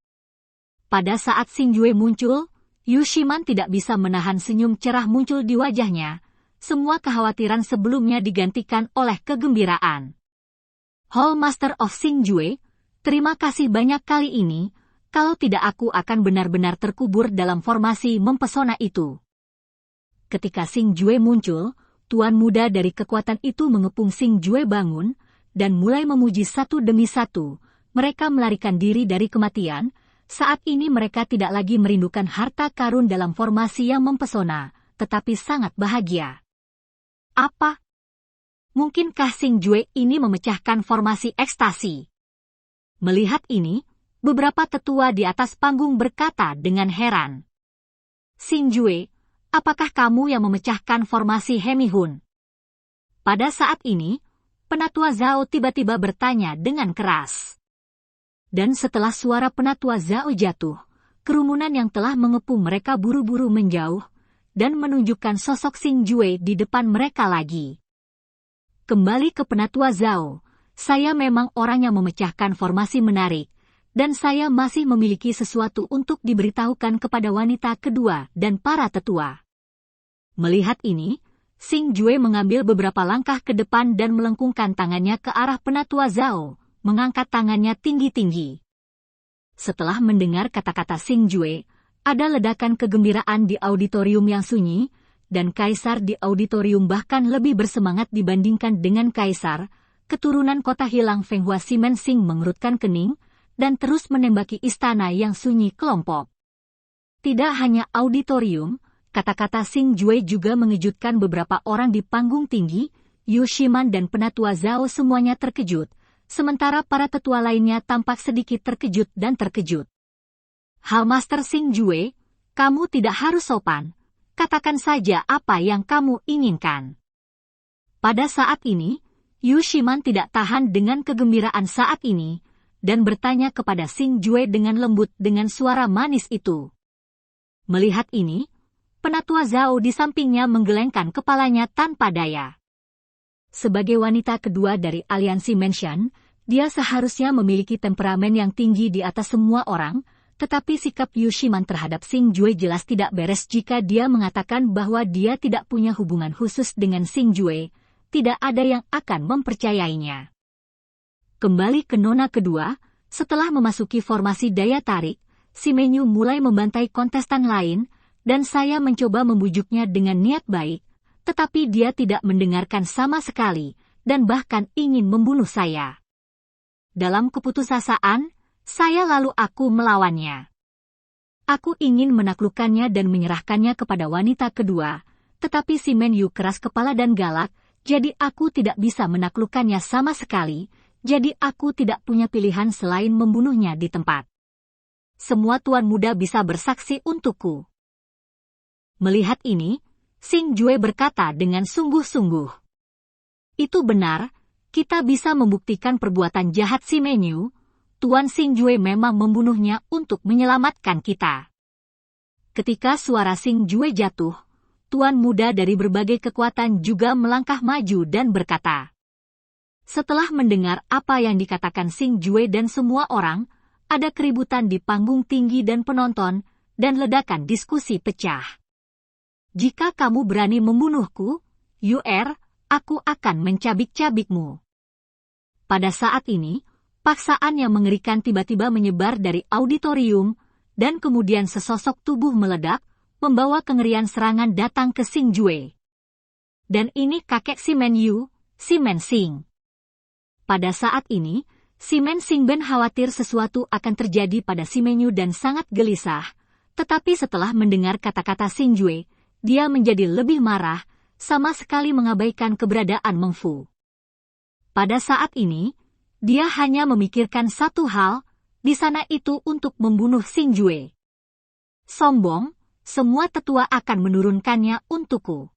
[SPEAKER 1] Pada saat Xing Jue muncul, Yushiman tidak bisa menahan senyum cerah muncul di wajahnya. Semua kekhawatiran sebelumnya digantikan oleh kegembiraan. Hall Master of Xing Jue, terima kasih banyak kali ini, kalau tidak aku akan benar-benar terkubur dalam formasi mempesona itu. Ketika Xing Jue muncul, tuan muda dari kekuatan itu mengepung Xing Jue bangun, dan mulai memuji satu demi satu. Mereka melarikan diri dari kematian. Saat ini mereka tidak lagi merindukan harta karun dalam formasi yang mempesona, tetapi sangat bahagia. Apa? Mungkinkah Xing Jue ini memecahkan formasi ekstasi? Melihat ini, beberapa tetua di atas panggung berkata dengan heran. Xing Jue, apakah kamu yang memecahkan formasi Hemihun? Pada saat ini, Penatua Zhao tiba-tiba bertanya dengan keras. Dan setelah suara Penatua Zhao jatuh, kerumunan yang telah mengepung mereka buru-buru menjauh, dan menunjukkan sosok Xing Jue di depan mereka lagi. Kembali ke Penatua Zhao, saya memang orang yang memecahkan formasi menarik, dan saya masih memiliki sesuatu untuk diberitahukan kepada wanita kedua dan para tetua. Melihat ini, Xing Jue mengambil beberapa langkah ke depan dan melengkungkan tangannya ke arah Penatua Zhao, mengangkat tangannya tinggi-tinggi. Setelah mendengar kata-kata Xing Jue, ada ledakan kegembiraan di auditorium yang sunyi, dan Kaisar di auditorium bahkan lebih bersemangat dibandingkan dengan Kaisar. Keturunan kota hilang Feng Hua Simen Sing mengerutkan kening, dan terus menembaki istana yang sunyi kelompok. Tidak hanya auditorium, kata-kata Xing Jue juga mengejutkan beberapa orang di panggung tinggi. Yushiman dan Penatua Zhao semuanya terkejut, sementara para tetua lainnya tampak sedikit terkejut dan terkejut. Hallmaster Xing Jue, kamu tidak harus sopan, katakan saja apa yang kamu inginkan. Pada saat ini, Yushiman tidak tahan dengan kegembiraan saat ini, dan bertanya kepada Xing Jue dengan lembut dengan suara manis itu. Melihat ini, Penatua Zhao di sampingnya menggelengkan kepalanya tanpa daya. Sebagai wanita kedua dari aliansi Menshan, dia seharusnya memiliki temperamen yang tinggi di atas semua orang, tetapi sikap Yushiman terhadap Xing Jue jelas tidak beres jika dia mengatakan bahwa dia tidak punya hubungan khusus dengan Xing Jue, tidak ada yang akan mempercayainya. Kembali ke nona kedua, setelah memasuki formasi daya tarik, Ximenyu mulai membantai kontestan lain, dan saya mencoba membujuknya dengan niat baik, tetapi dia tidak mendengarkan sama sekali, dan bahkan ingin membunuh saya. Dalam keputusasaan, saya lalu aku melawannya. Aku ingin menaklukkannya dan menyerahkannya kepada wanita kedua, tetapi Ximenyu keras kepala dan galak, jadi aku tidak bisa menaklukkannya sama sekali, jadi aku tidak punya pilihan selain membunuhnya di tempat. Semua tuan muda bisa bersaksi untukku. Melihat ini, Xing Jue berkata dengan sungguh-sungguh. Itu benar, kita bisa membuktikan perbuatan jahat Ximenyu. Tuan Xing Jue memang membunuhnya untuk menyelamatkan kita. Ketika suara Xing Jue jatuh, tuan muda dari berbagai kekuatan juga melangkah maju dan berkata. Setelah mendengar apa yang dikatakan Xing Jue dan semua orang, ada keributan di panggung tinggi dan penonton, dan ledakan diskusi pecah. Jika kamu berani membunuhku, Yuer, aku akan mencabik-cabikmu. Pada saat ini, Paksaan yang mengerikan tiba-tiba menyebar dari auditorium, dan kemudian sesosok tubuh meledak, membawa kengerian serangan datang ke Xing Jue. Dan ini kakek si Men Yu, si Men Xing. Pada saat ini, si Men Xing Ben khawatir sesuatu akan terjadi pada si Men Yu dan sangat gelisah, tetapi setelah mendengar kata-kata Xing Jue, dia menjadi lebih marah, sama sekali mengabaikan keberadaan Meng Fu. Pada saat ini, dia hanya memikirkan satu hal, di sana itu untuk membunuh Xing Jue. Sombong, semua tetua akan menurunkannya untukku.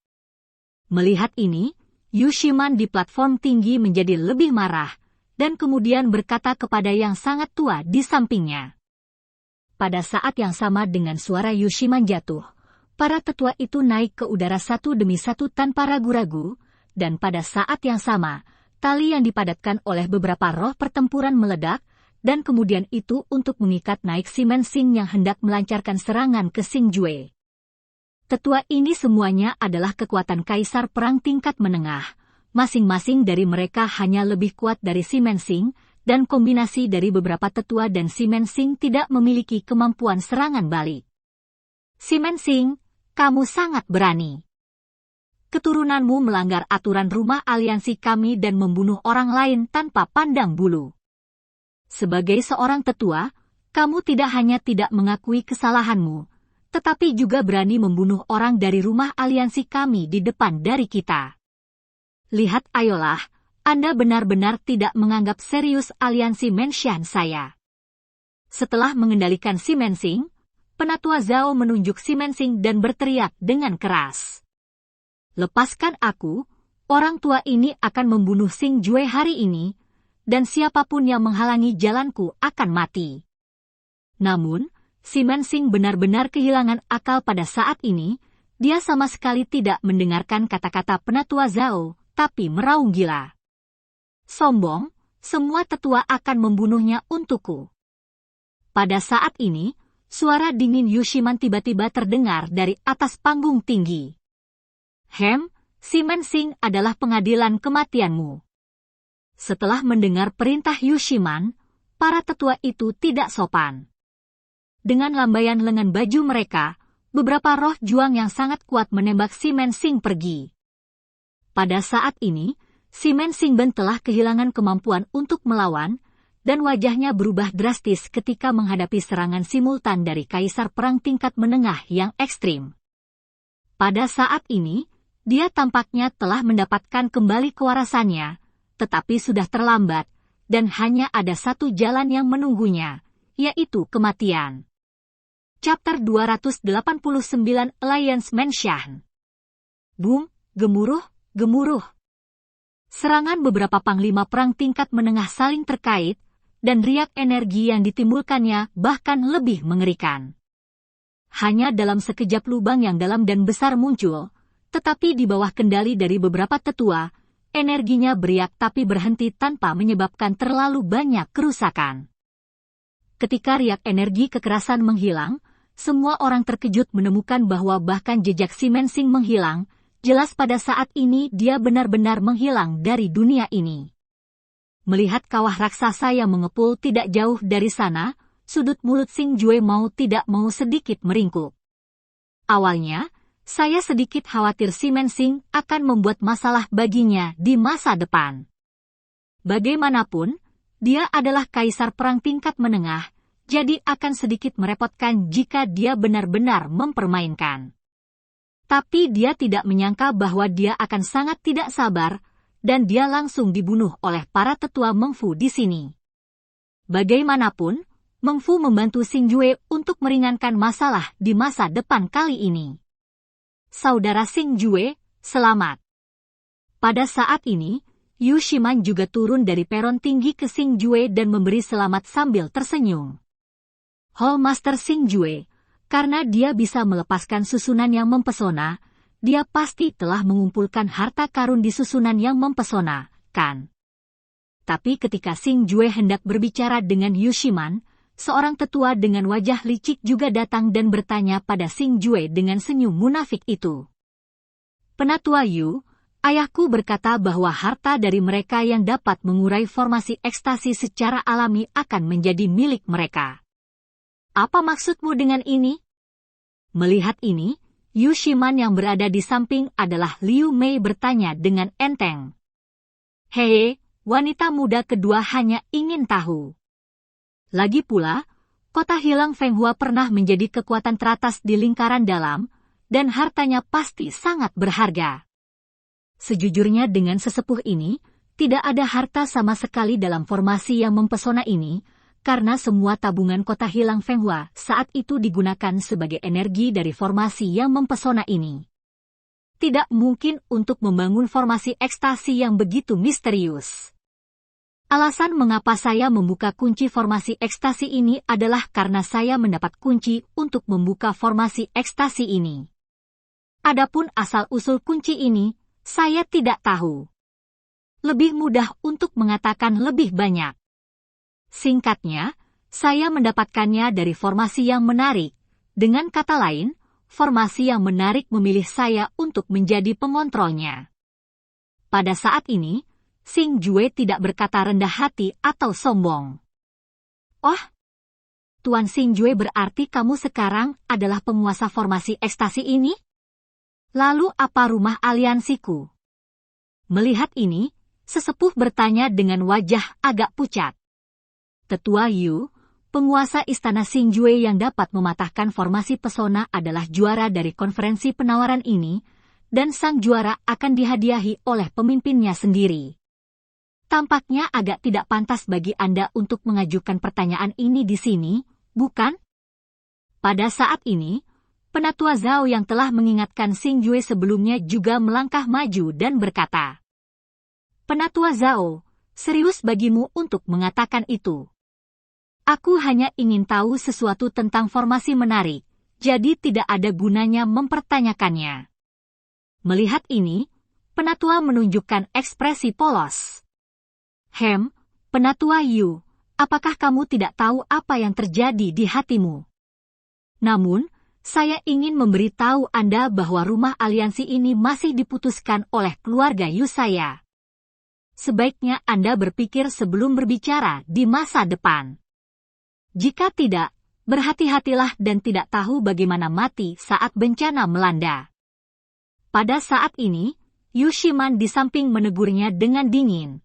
[SPEAKER 1] Melihat ini, Yu Shiman di platform tinggi menjadi lebih marah, dan kemudian berkata kepada yang sangat tua di sampingnya. Pada saat yang sama dengan suara Yu Shiman jatuh, para tetua itu naik ke udara satu demi satu tanpa ragu-ragu, dan pada saat yang sama, tali yang dipadatkan oleh beberapa roh pertempuran meledak, dan kemudian itu untuk mengikat naik si Men Xing yang hendak melancarkan serangan ke Xing Jue. Tetua ini semuanya adalah kekuatan kaisar perang tingkat menengah. Masing-masing dari mereka hanya lebih kuat dari si Men Xing, dan kombinasi dari beberapa tetua dan si Men Xing tidak memiliki kemampuan serangan balik. Si Men Xing, kamu sangat berani. Keturunanmu melanggar aturan rumah aliansi kami dan membunuh orang lain tanpa pandang bulu. Sebagai seorang tetua, kamu tidak hanya tidak mengakui kesalahanmu, tetapi juga berani membunuh orang dari rumah aliansi kami di depan dari kita. Lihat ayolah, Anda benar-benar tidak menganggap serius aliansi Menshan saya. Setelah mengendalikan si Men Xing, Penatua Zhao menunjuk si Men Xing dan berteriak dengan keras. Lepaskan aku, orang tua ini akan membunuh Xing Jue hari ini, dan siapapun yang menghalangi jalanku akan mati. Namun, si Men Xing benar-benar kehilangan akal pada saat ini, dia sama sekali tidak mendengarkan kata-kata Penatua Zhao, tapi meraung gila. Sombong, semua tetua akan membunuhnya untukku. Pada saat ini, suara dingin Yu Shiman tiba-tiba terdengar dari atas panggung tinggi. Si Men Xing adalah pengadilan kematianmu. Setelah mendengar perintah Yu Shiman, para tetua itu tidak sopan. Dengan lambaian lengan baju mereka, beberapa roh juang yang sangat kuat menembak si Men Xing pergi. Pada saat ini, si Men Xing Ben telah kehilangan kemampuan untuk melawan, dan wajahnya berubah drastis ketika menghadapi serangan simultan dari kaisar perang tingkat menengah yang ekstrim. Pada saat ini, dia tampaknya telah mendapatkan kembali kewarasannya, tetapi sudah terlambat, dan hanya ada satu jalan yang menunggunya, yaitu kematian. Chapter 289 Alliance Menshan. Boom, gemuruh, gemuruh. Serangan beberapa panglima perang tingkat menengah saling terkait, dan riak energi yang ditimbulkannya bahkan lebih mengerikan. Hanya dalam sekejap lubang yang dalam dan besar muncul, tetapi di bawah kendali dari beberapa tetua, energinya beriak tapi berhenti tanpa menyebabkan terlalu banyak kerusakan. Ketika riak energi kekerasan menghilang, semua orang terkejut menemukan bahwa bahkan jejak si Men Xing menghilang, jelas pada saat ini dia benar-benar menghilang dari dunia ini. Melihat kawah raksasa yang mengepul tidak jauh dari sana, sudut mulut Xing Jue mau tidak mau sedikit meringkuk. Awalnya, saya sedikit khawatir si Men Xing akan membuat masalah baginya di masa depan. Bagaimanapun, dia adalah kaisar perang tingkat menengah, jadi akan sedikit merepotkan jika dia benar-benar mempermainkan. Tapi dia tidak menyangka bahwa dia akan sangat tidak sabar, dan dia langsung dibunuh oleh para tetua Meng Fu di sini. Bagaimanapun, Meng Fu membantu Xing Jue untuk meringankan masalah di masa depan kali ini. Saudara Xing Jue, selamat. Pada saat ini, Yu Shiman juga turun dari peron tinggi ke Xing Jue dan memberi selamat sambil tersenyum. Hall Master Xing Jue, karena dia bisa melepaskan susunan yang mempesona, dia pasti telah mengumpulkan harta karun di susunan yang mempesona, kan? Tapi ketika Xing Jue hendak berbicara dengan Yu Shiman, seorang tetua dengan wajah licik juga datang dan bertanya pada Xing Jue dengan senyum munafik itu. Penatua Yu, Ayahku berkata bahwa harta dari mereka yang dapat mengurai formasi ekstasi secara alami akan menjadi milik mereka. Apa maksudmu dengan ini? Melihat ini, Yu Shiman yang berada di samping adalah Liu Mei bertanya dengan enteng. Hei, wanita muda kedua hanya ingin tahu. Lagi pula, kota hilang Fenghua pernah menjadi kekuatan teratas di lingkaran dalam, dan hartanya pasti sangat berharga. Sejujurnya dengan sesepuh ini, tidak ada harta sama sekali dalam formasi yang mempesona ini, karena semua tabungan kota hilang Fenghua saat itu digunakan sebagai energi dari formasi yang mempesona ini. Tidak mungkin untuk membangun formasi ekstasi yang begitu misterius. Alasan mengapa saya membuka kunci formasi ekstasi ini adalah karena saya mendapat kunci untuk membuka formasi ekstasi ini. Adapun asal-usul kunci ini, saya tidak tahu. Lebih mudah untuk mengatakan lebih banyak. Singkatnya, saya mendapatkannya dari formasi yang menarik. Dengan kata lain, formasi yang menarik memilih saya untuk menjadi pengontrolnya. Pada saat ini, Xing Jue tidak berkata rendah hati atau sombong. Oh, Tuan Xing Jue berarti kamu sekarang adalah penguasa formasi ekstasi ini? Lalu apa rumah aliansiku? Melihat ini, sesepuh bertanya dengan wajah agak pucat. Tetua Yu, penguasa istana Xingjue yang dapat mematahkan formasi pesona adalah juara dari konferensi penawaran ini, dan sang juara akan dihadiahi oleh pemimpinnya sendiri. Tampaknya agak tidak pantas bagi Anda untuk mengajukan pertanyaan ini di sini, bukan? Pada saat ini, Penatua Zhao yang telah mengingatkan Xingjue sebelumnya juga melangkah maju dan berkata, Penatua Zhao, serius bagimu untuk mengatakan itu. Aku hanya ingin tahu sesuatu tentang formasi menarik, jadi tidak ada gunanya mempertanyakannya. Melihat ini, Penatua menunjukkan ekspresi polos. Penatua Yu, apakah kamu tidak tahu apa yang terjadi di hatimu? Namun, saya ingin memberitahu Anda bahwa rumah aliansi ini masih diputuskan oleh keluarga Yu saya. Sebaiknya Anda berpikir sebelum berbicara di masa depan. Jika tidak, berhati-hatilah dan tidak tahu bagaimana mati saat bencana melanda. Pada saat ini, Yu Shiman di samping menegurnya dengan dingin.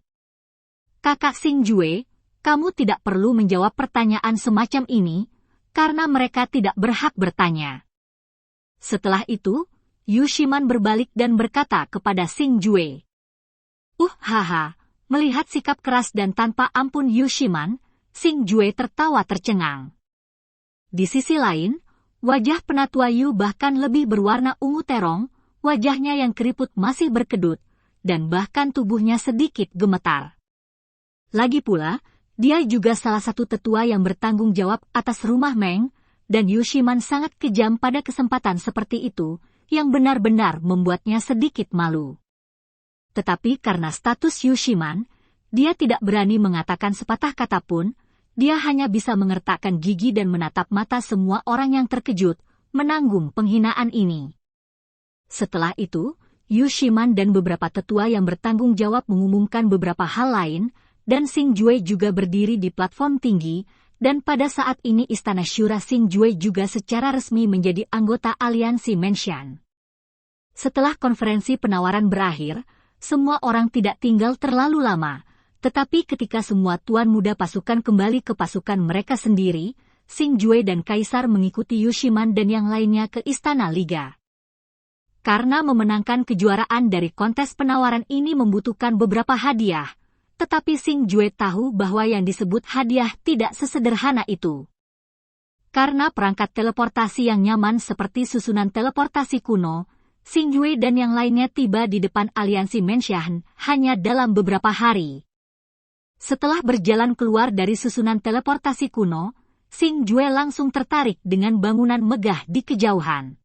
[SPEAKER 1] Kakak Xingjue, kamu tidak perlu menjawab pertanyaan semacam ini, karena mereka tidak berhak bertanya. Setelah itu, Yu Shiman berbalik dan berkata kepada Xingjue. Haha, melihat sikap keras dan tanpa ampun Yu Shiman, Xingjue tertawa tercengang. Di sisi lain, wajah Penatua Yu bahkan lebih berwarna ungu terong, wajahnya yang keriput masih berkedut, dan bahkan tubuhnya sedikit gemetar. Lagi pula, dia juga salah satu tetua yang bertanggung jawab atas rumah Meng, dan Yu Shiman sangat kejam pada kesempatan seperti itu, yang benar-benar membuatnya sedikit malu. Tetapi karena status Yu Shiman, dia tidak berani mengatakan sepatah kata pun, dia hanya bisa mengertakkan gigi dan menatap mata semua orang yang terkejut, menanggung penghinaan ini. Setelah itu, Yu Shiman dan beberapa tetua yang bertanggung jawab mengumumkan beberapa hal lain, dan Xingjue juga berdiri di platform tinggi, dan pada saat ini Istana Syura Xingjue juga secara resmi menjadi anggota aliansi Menshan. Setelah konferensi penawaran berakhir, semua orang tidak tinggal terlalu lama, tetapi ketika semua tuan muda pasukan kembali ke pasukan mereka sendiri, Xingjue dan Kaisar mengikuti Yu Shiman dan yang lainnya ke Istana Liga. Karena memenangkan kejuaraan dari kontes penawaran ini membutuhkan beberapa hadiah, tetapi Xingjue tahu bahwa yang disebut hadiah tidak sesederhana itu. Karena perangkat teleportasi yang nyaman seperti susunan teleportasi kuno, Xingjue dan yang lainnya tiba di depan aliansi Menshan hanya dalam beberapa hari. Setelah berjalan keluar dari susunan teleportasi kuno, Xingjue langsung tertarik dengan bangunan megah di kejauhan.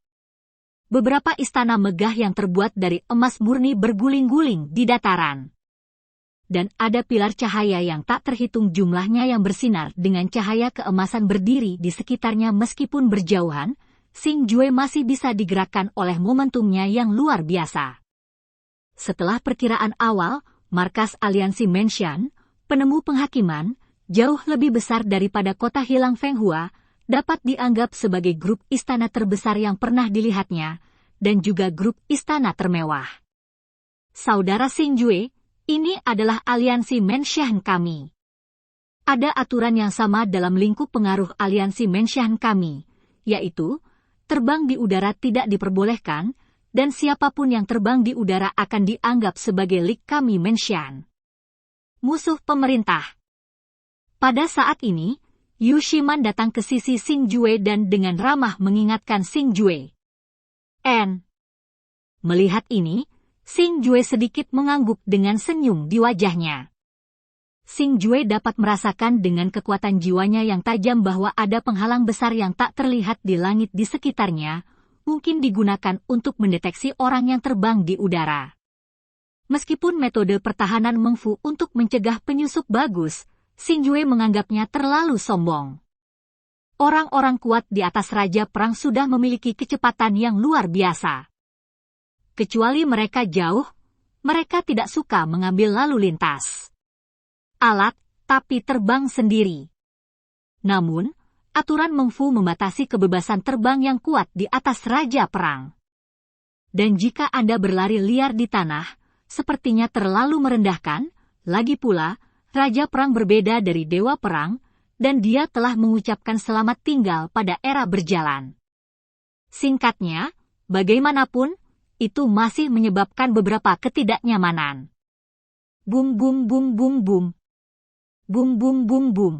[SPEAKER 1] Beberapa istana megah yang terbuat dari emas murni berguling-guling di dataran. Dan ada pilar cahaya yang tak terhitung jumlahnya yang bersinar dengan cahaya keemasan berdiri di sekitarnya meskipun berjauhan, Xingjue masih bisa digerakkan oleh momentumnya yang luar biasa. Setelah perkiraan awal, markas aliansi Menshan, penemu penghakiman, jauh lebih besar daripada kota hilang Fenghua, dapat dianggap sebagai grup istana terbesar yang pernah dilihatnya, dan juga grup istana termewah. Saudara Xingjue, ini adalah aliansi Menshan kami. Ada aturan yang sama dalam lingkup pengaruh aliansi Menshan kami, yaitu, terbang di udara tidak diperbolehkan, dan siapapun yang terbang di udara akan dianggap sebagai lik kami Menshan. Musuh pemerintah. Pada saat ini, Yu Shiman datang ke sisi Xingjue dan dengan ramah mengingatkan Xingjue. Melihat ini, Xingjue sedikit mengangguk dengan senyum di wajahnya. Xingjue dapat merasakan dengan kekuatan jiwanya yang tajam bahwa ada penghalang besar yang tak terlihat di langit di sekitarnya, mungkin digunakan untuk mendeteksi orang yang terbang di udara. Meskipun metode pertahanan Mengfu untuk mencegah penyusup bagus, Xingjue menganggapnya terlalu sombong. Orang-orang kuat di atas Raja Perang sudah memiliki kecepatan yang luar biasa. Kecuali mereka jauh, mereka tidak suka mengambil lalu lintas alat, tapi terbang sendiri. Namun, aturan Mengfu membatasi kebebasan terbang yang kuat di atas Raja Perang. Dan jika Anda berlari liar di tanah, sepertinya terlalu merendahkan, lagi pula, Raja Perang berbeda dari Dewa Perang, dan dia telah mengucapkan selamat tinggal pada era berjalan. Singkatnya, bagaimanapun, itu masih menyebabkan beberapa ketidaknyamanan. Bum bum bum bum bum. Bum bum bum bum.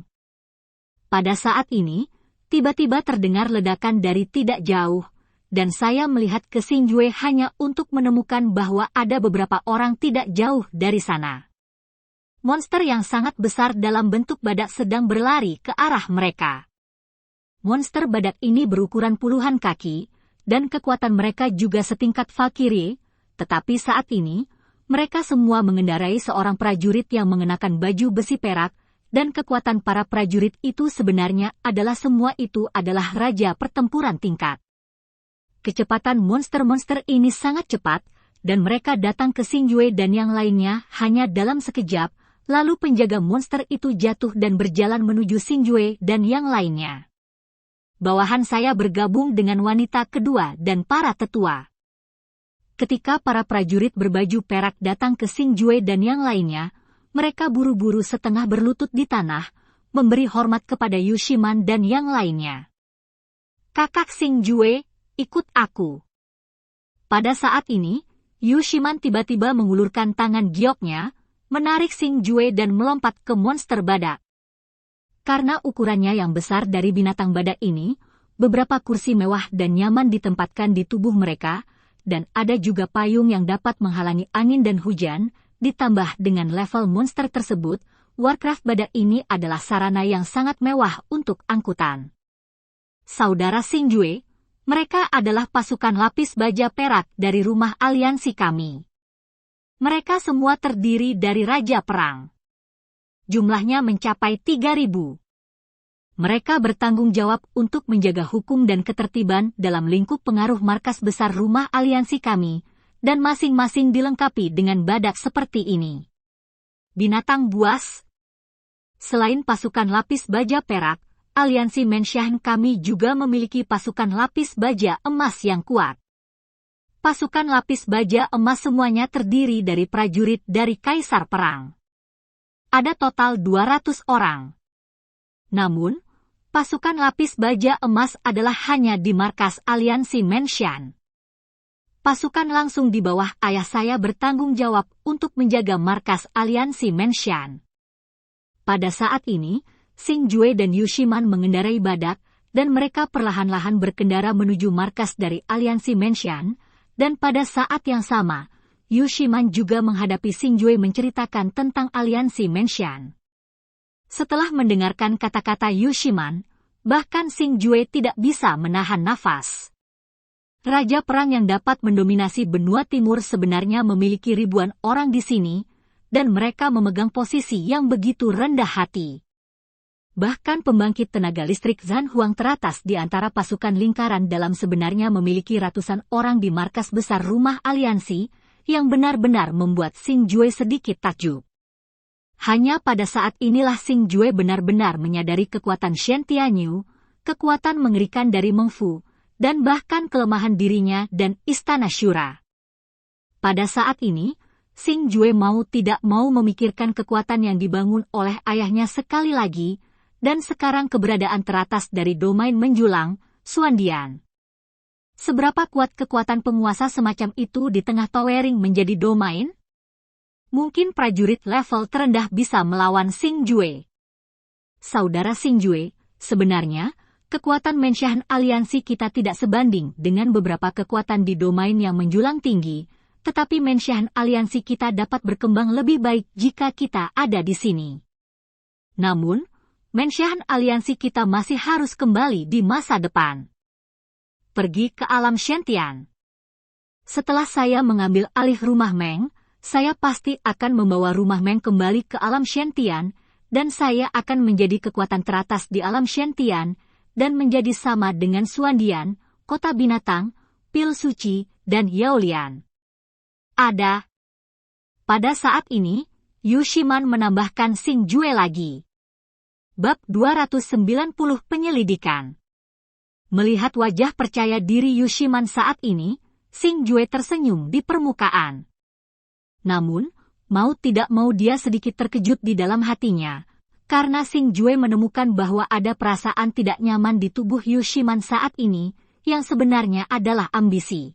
[SPEAKER 1] Pada saat ini, tiba-tiba terdengar ledakan dari tidak jauh, dan saya melihat ke Xingjue hanya untuk menemukan bahwa ada beberapa orang tidak jauh dari sana. Monster yang sangat besar dalam bentuk badak sedang berlari ke arah mereka. Monster badak ini berukuran puluhan kaki, dan kekuatan mereka juga setingkat Valkyrie, tetapi saat ini, mereka semua mengendarai seorang prajurit yang mengenakan baju besi perak, dan kekuatan para prajurit itu sebenarnya adalah semua itu adalah raja pertempuran tingkat. Kecepatan monster-monster ini sangat cepat, dan mereka datang ke Xingjue dan yang lainnya hanya dalam sekejap, lalu penjaga monster itu jatuh dan berjalan menuju Xingjue dan yang lainnya. Bawahan saya bergabung dengan wanita kedua dan para tetua. Ketika para prajurit berbaju perak datang ke Xingjue dan yang lainnya, mereka buru-buru setengah berlutut di tanah, memberi hormat kepada Yu Shiman dan yang lainnya. Kakak Xingjue, ikut aku. Pada saat ini, Yu Shiman tiba-tiba mengulurkan tangan gioknya, menarik Xingjue dan melompat ke monster badak. Karena ukurannya yang besar dari binatang badak ini, beberapa kursi mewah dan nyaman ditempatkan di tubuh mereka, dan ada juga payung yang dapat menghalangi angin dan hujan, ditambah dengan level monster tersebut, Warcraft badak ini adalah sarana yang sangat mewah untuk angkutan. Saudara Xingjue, mereka adalah pasukan lapis baja perak dari rumah aliansi kami. Mereka semua terdiri dari Raja Perang. Jumlahnya mencapai 3.000. Mereka bertanggung jawab untuk menjaga hukum dan ketertiban dalam lingkup pengaruh markas besar rumah aliansi kami, dan masing-masing dilengkapi dengan badak seperti ini. Binatang buas. Selain pasukan lapis baja perak, aliansi Menshan kami juga memiliki pasukan lapis baja emas yang kuat. Pasukan lapis baja emas semuanya terdiri dari prajurit dari Kaisar Perang. Ada total 200 orang. Namun, pasukan lapis baja emas adalah hanya di markas aliansi Menshan. Pasukan langsung di bawah ayah saya bertanggung jawab untuk menjaga markas aliansi Menshan. Pada saat ini, Xingjue dan Yu Shiman mengendarai badak, dan mereka perlahan-lahan berkendara menuju markas dari aliansi Menshan, dan pada saat yang sama, Yu Shiman juga menghadapi Xingjue menceritakan tentang aliansi Menshan. Setelah mendengarkan kata-kata Yu Shiman, bahkan Xingjue tidak bisa menahan nafas. Raja Perang yang dapat mendominasi benua timur sebenarnya memiliki ribuan orang di sini, dan mereka memegang posisi yang begitu rendah hati. Bahkan pembangkit tenaga listrik Zhanhuang teratas di antara pasukan lingkaran dalam sebenarnya memiliki ratusan orang di markas besar rumah aliansi, yang benar-benar membuat Xing Jue sedikit takjub. Hanya pada saat inilah Xing Jue benar-benar menyadari kekuatan Shen Tianyu, kekuatan mengerikan dari Meng Fu, dan bahkan kelemahan dirinya dan Istana Shura. Pada saat ini, Xing Jue mau tidak mau memikirkan kekuatan yang dibangun oleh ayahnya sekali lagi, dan sekarang keberadaan teratas dari domain menjulang, Xuandian. Seberapa kuat kekuatan penguasa semacam itu di tengah towering menjadi domain? Mungkin prajurit level terendah bisa melawan Xing Jue. Saudara Xing Jue, sebenarnya, kekuatan Menshan aliansi kita tidak sebanding dengan beberapa kekuatan di domain yang menjulang tinggi, tetapi Menshan aliansi kita dapat berkembang lebih baik jika kita ada di sini. Namun, Menshan aliansi kita masih harus kembali di masa depan. Pergi ke alam Shen-Tian. Setelah saya mengambil alih rumah Meng, saya pasti akan membawa rumah Meng kembali ke alam Shen-Tian, dan saya akan menjadi kekuatan teratas di alam Shen-Tian, dan menjadi sama dengan Xuandian, Kota Binatang, Pil Suci, dan Yaolian. Pada saat ini, Yu Shiman menambahkan Xing Jue lagi. Bab 290 Penyelidikan. Melihat wajah percaya diri Yu Shiman saat ini, Xing Jue tersenyum di permukaan. Namun, mau tidak mau dia sedikit terkejut di dalam hatinya, karena Xing Jue menemukan bahwa ada perasaan tidak nyaman di tubuh Yu Shiman saat ini, yang sebenarnya adalah ambisi.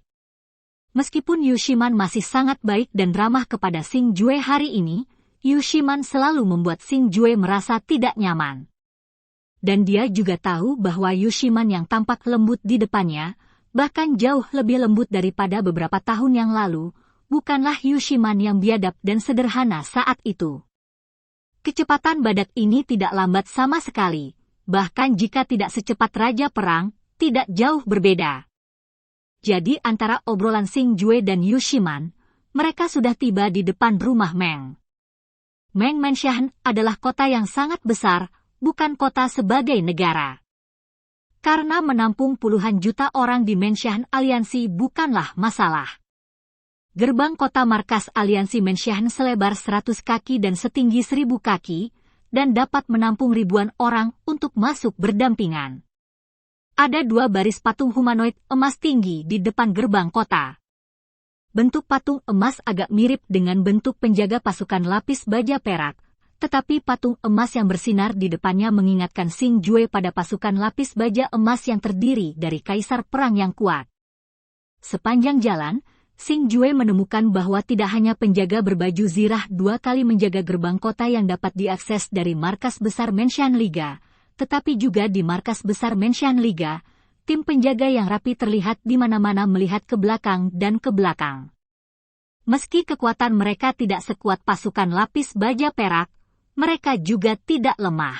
[SPEAKER 1] Meskipun Yu Shiman masih sangat baik dan ramah kepada Xing Jue hari ini, Yu Shiman selalu membuat Xing Jue merasa tidak nyaman. Dan dia juga tahu bahwa Yu Shiman yang tampak lembut di depannya, bahkan jauh lebih lembut daripada beberapa tahun yang lalu, bukanlah Yu Shiman yang biadab dan sederhana saat itu. Kecepatan badak ini tidak lambat sama sekali, bahkan jika tidak secepat Raja Perang, tidak jauh berbeda. Jadi antara obrolan Xing Jue dan Yu Shiman, mereka sudah tiba di depan rumah Meng. Meng Menshan adalah kota yang sangat besar, bukan kota sebagai negara. Karena menampung puluhan juta orang di Menshan Aliansi bukanlah masalah. Gerbang kota markas Aliansi Menshan selebar 100 kaki dan setinggi 1000 kaki, dan dapat menampung ribuan orang untuk masuk berdampingan. Ada 2 baris patung humanoid emas tinggi di depan gerbang kota. Bentuk patung emas agak mirip dengan bentuk penjaga pasukan lapis baja perak, tetapi patung emas yang bersinar di depannya mengingatkan Xing Jue pada pasukan lapis baja emas yang terdiri dari kaisar perang yang kuat. Sepanjang jalan, Xing Jue menemukan bahwa tidak hanya penjaga berbaju zirah 2 kali menjaga gerbang kota yang dapat diakses dari markas besar Menshan Liga, tetapi juga di markas besar Menshan Liga, tim penjaga yang rapi terlihat di mana-mana melihat ke belakang dan ke belakang. Meski kekuatan mereka tidak sekuat pasukan lapis baja perak, mereka juga tidak lemah.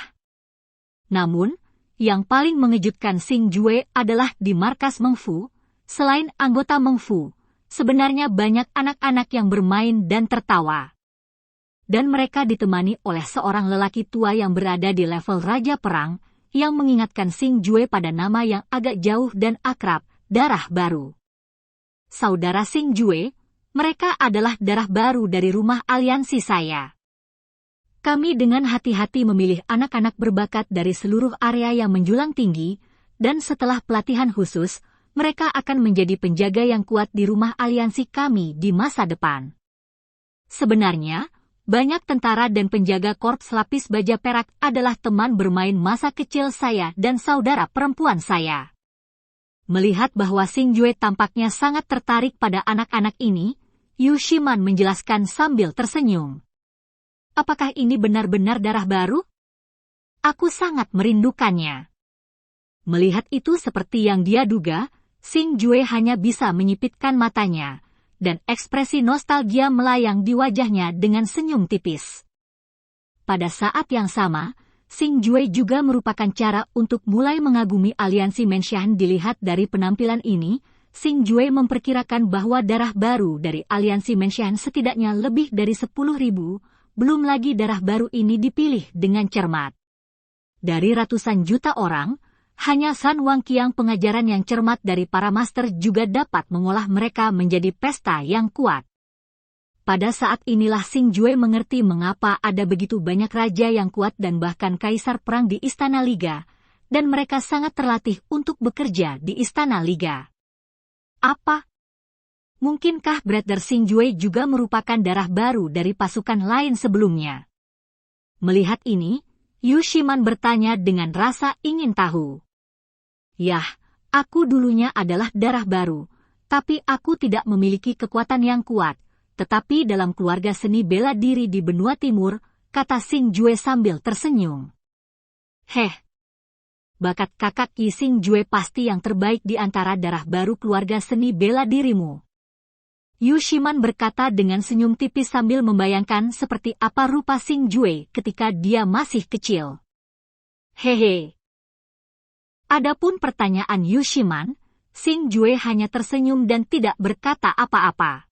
[SPEAKER 1] Namun, yang paling mengejutkan Xing Jue adalah di markas Meng Fu. Selain anggota Meng Fu, sebenarnya banyak anak-anak yang bermain dan tertawa. Dan mereka ditemani oleh seorang lelaki tua yang berada di level Raja Perang, yang mengingatkan Xing Jue pada nama yang agak jauh dan akrab, Darah Baru. Saudara Xing Jue, mereka adalah darah baru dari rumah aliansi saya. Kami dengan hati-hati memilih anak-anak berbakat dari seluruh area yang menjulang tinggi, dan setelah pelatihan khusus, mereka akan menjadi penjaga yang kuat di rumah aliansi kami di masa depan. Sebenarnya, banyak tentara dan penjaga korps lapis baja perak adalah teman bermain masa kecil saya dan saudara perempuan saya. Melihat bahwa Xing Jue tampaknya sangat tertarik pada anak-anak ini, Yu Shiman menjelaskan sambil tersenyum. Apakah ini benar-benar darah baru? Aku sangat merindukannya. Melihat itu seperti yang dia duga, Xing Jue hanya bisa menyipitkan matanya, dan ekspresi nostalgia melayang di wajahnya dengan senyum tipis. Pada saat yang sama, Xing Jue juga merupakan cara untuk mulai mengagumi aliansi Menshan. Dilihat dari penampilan ini, Xing Jue memperkirakan bahwa darah baru dari aliansi Menshan setidaknya lebih dari 10.000, belum lagi darah baru ini dipilih dengan cermat. Dari ratusan juta orang, hanya San Wangqiang pengajaran yang cermat dari para master juga dapat mengolah mereka menjadi pesta yang kuat. Pada saat inilah Xing Jue mengerti mengapa ada begitu banyak raja yang kuat dan bahkan kaisar perang di Istana Liga, dan mereka sangat terlatih untuk bekerja di Istana Liga. Apa? Mungkinkah Brother Xing Jue juga merupakan darah baru dari pasukan lain sebelumnya? Melihat ini, Yu Shiman bertanya dengan rasa ingin tahu. Yah, aku dulunya adalah darah baru, tapi aku tidak memiliki kekuatan yang kuat. Tetapi dalam keluarga seni bela diri di benua timur, kata Xing Jue sambil tersenyum. Heh, bakat kakak Yi Xing Jue pasti yang terbaik di antara darah baru keluarga seni bela dirimu. Yu Shiman berkata dengan senyum tipis sambil membayangkan seperti apa rupa Xing Jue ketika dia masih kecil. Hehe. Adapun pertanyaan Yu Shiman, Xing Jue hanya tersenyum dan tidak berkata apa-apa.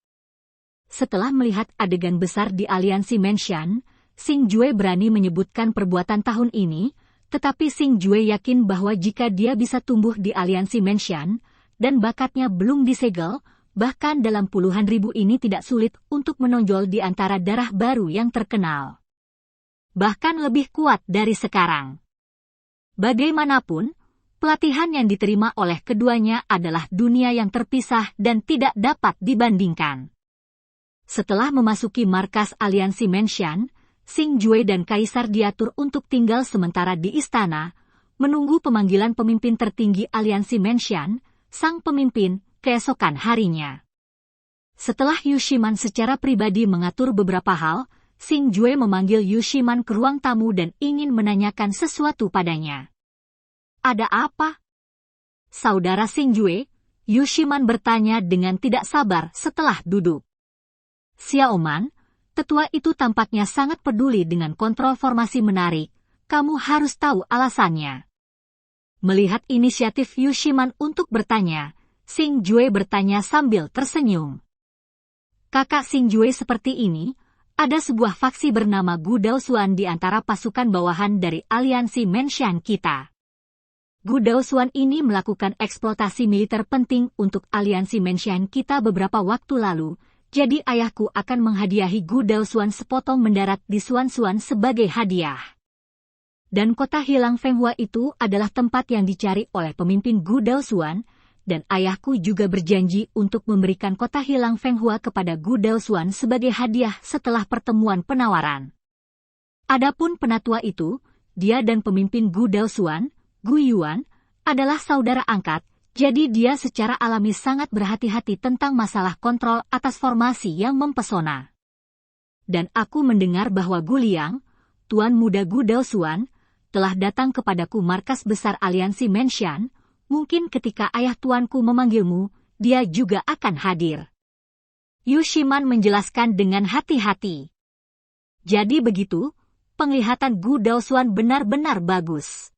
[SPEAKER 1] Setelah melihat adegan besar di Aliansi Menshan, Xing Jue berani menyebutkan perbuatan tahun ini, tetapi Xing Jue yakin bahwa jika dia bisa tumbuh di Aliansi Menshan, dan bakatnya belum disegel, bahkan dalam puluhan ribu ini tidak sulit untuk menonjol di antara darah baru yang terkenal. Bahkan lebih kuat dari sekarang. Bagaimanapun, pelatihan yang diterima oleh keduanya adalah dunia yang terpisah dan tidak dapat dibandingkan. Setelah memasuki markas Aliansi Menshan, Xing Jue dan Kaisar diatur untuk tinggal sementara di istana, menunggu pemanggilan pemimpin tertinggi Aliansi Menshan, sang pemimpin, keesokan harinya. Setelah Yu Shiman secara pribadi mengatur beberapa hal, Xing Jue memanggil Yu Shiman ke ruang tamu dan ingin menanyakan sesuatu padanya. Ada apa? Saudara Xing Jue, Yu Shiman bertanya dengan tidak sabar setelah duduk. Xiaoman, tetua itu tampaknya sangat peduli dengan kontrol formasi menarik, kamu harus tahu alasannya. Melihat inisiatif Yu Shiman untuk bertanya, Xing Jue bertanya sambil tersenyum. Kakak Xing Jue seperti ini, ada sebuah faksi bernama Gu Daoxuan di antara pasukan bawahan dari Aliansi Menshan kita. Gu Daoxuan ini melakukan eksploitasi militer penting untuk Aliansi Menshan kita beberapa waktu lalu, jadi ayahku akan menghadiahi Gu Daoxuan sepotong mendarat di Xuanxuan sebagai hadiah. Dan kota hilang Fenghua itu adalah tempat yang dicari oleh pemimpin Gu Daoxuan, dan ayahku juga berjanji untuk memberikan kota hilang Fenghua kepada Gu Daoxuan sebagai hadiah setelah pertemuan penawaran. Adapun penatua itu, dia dan pemimpin Gu Daoxuan, Gu Yuan, adalah saudara angkat, jadi dia secara alami sangat berhati-hati tentang masalah kontrol atas formasi yang mempesona. Dan aku mendengar bahwa Gu Liang, tuan muda Gu Daoxuan, telah datang kepadaku markas besar Aliansi Menshan, mungkin ketika ayah tuanku memanggilmu, dia juga akan hadir. Yu Shiman menjelaskan dengan hati-hati. Jadi begitu, penglihatan Gu Daoxuan benar-benar bagus.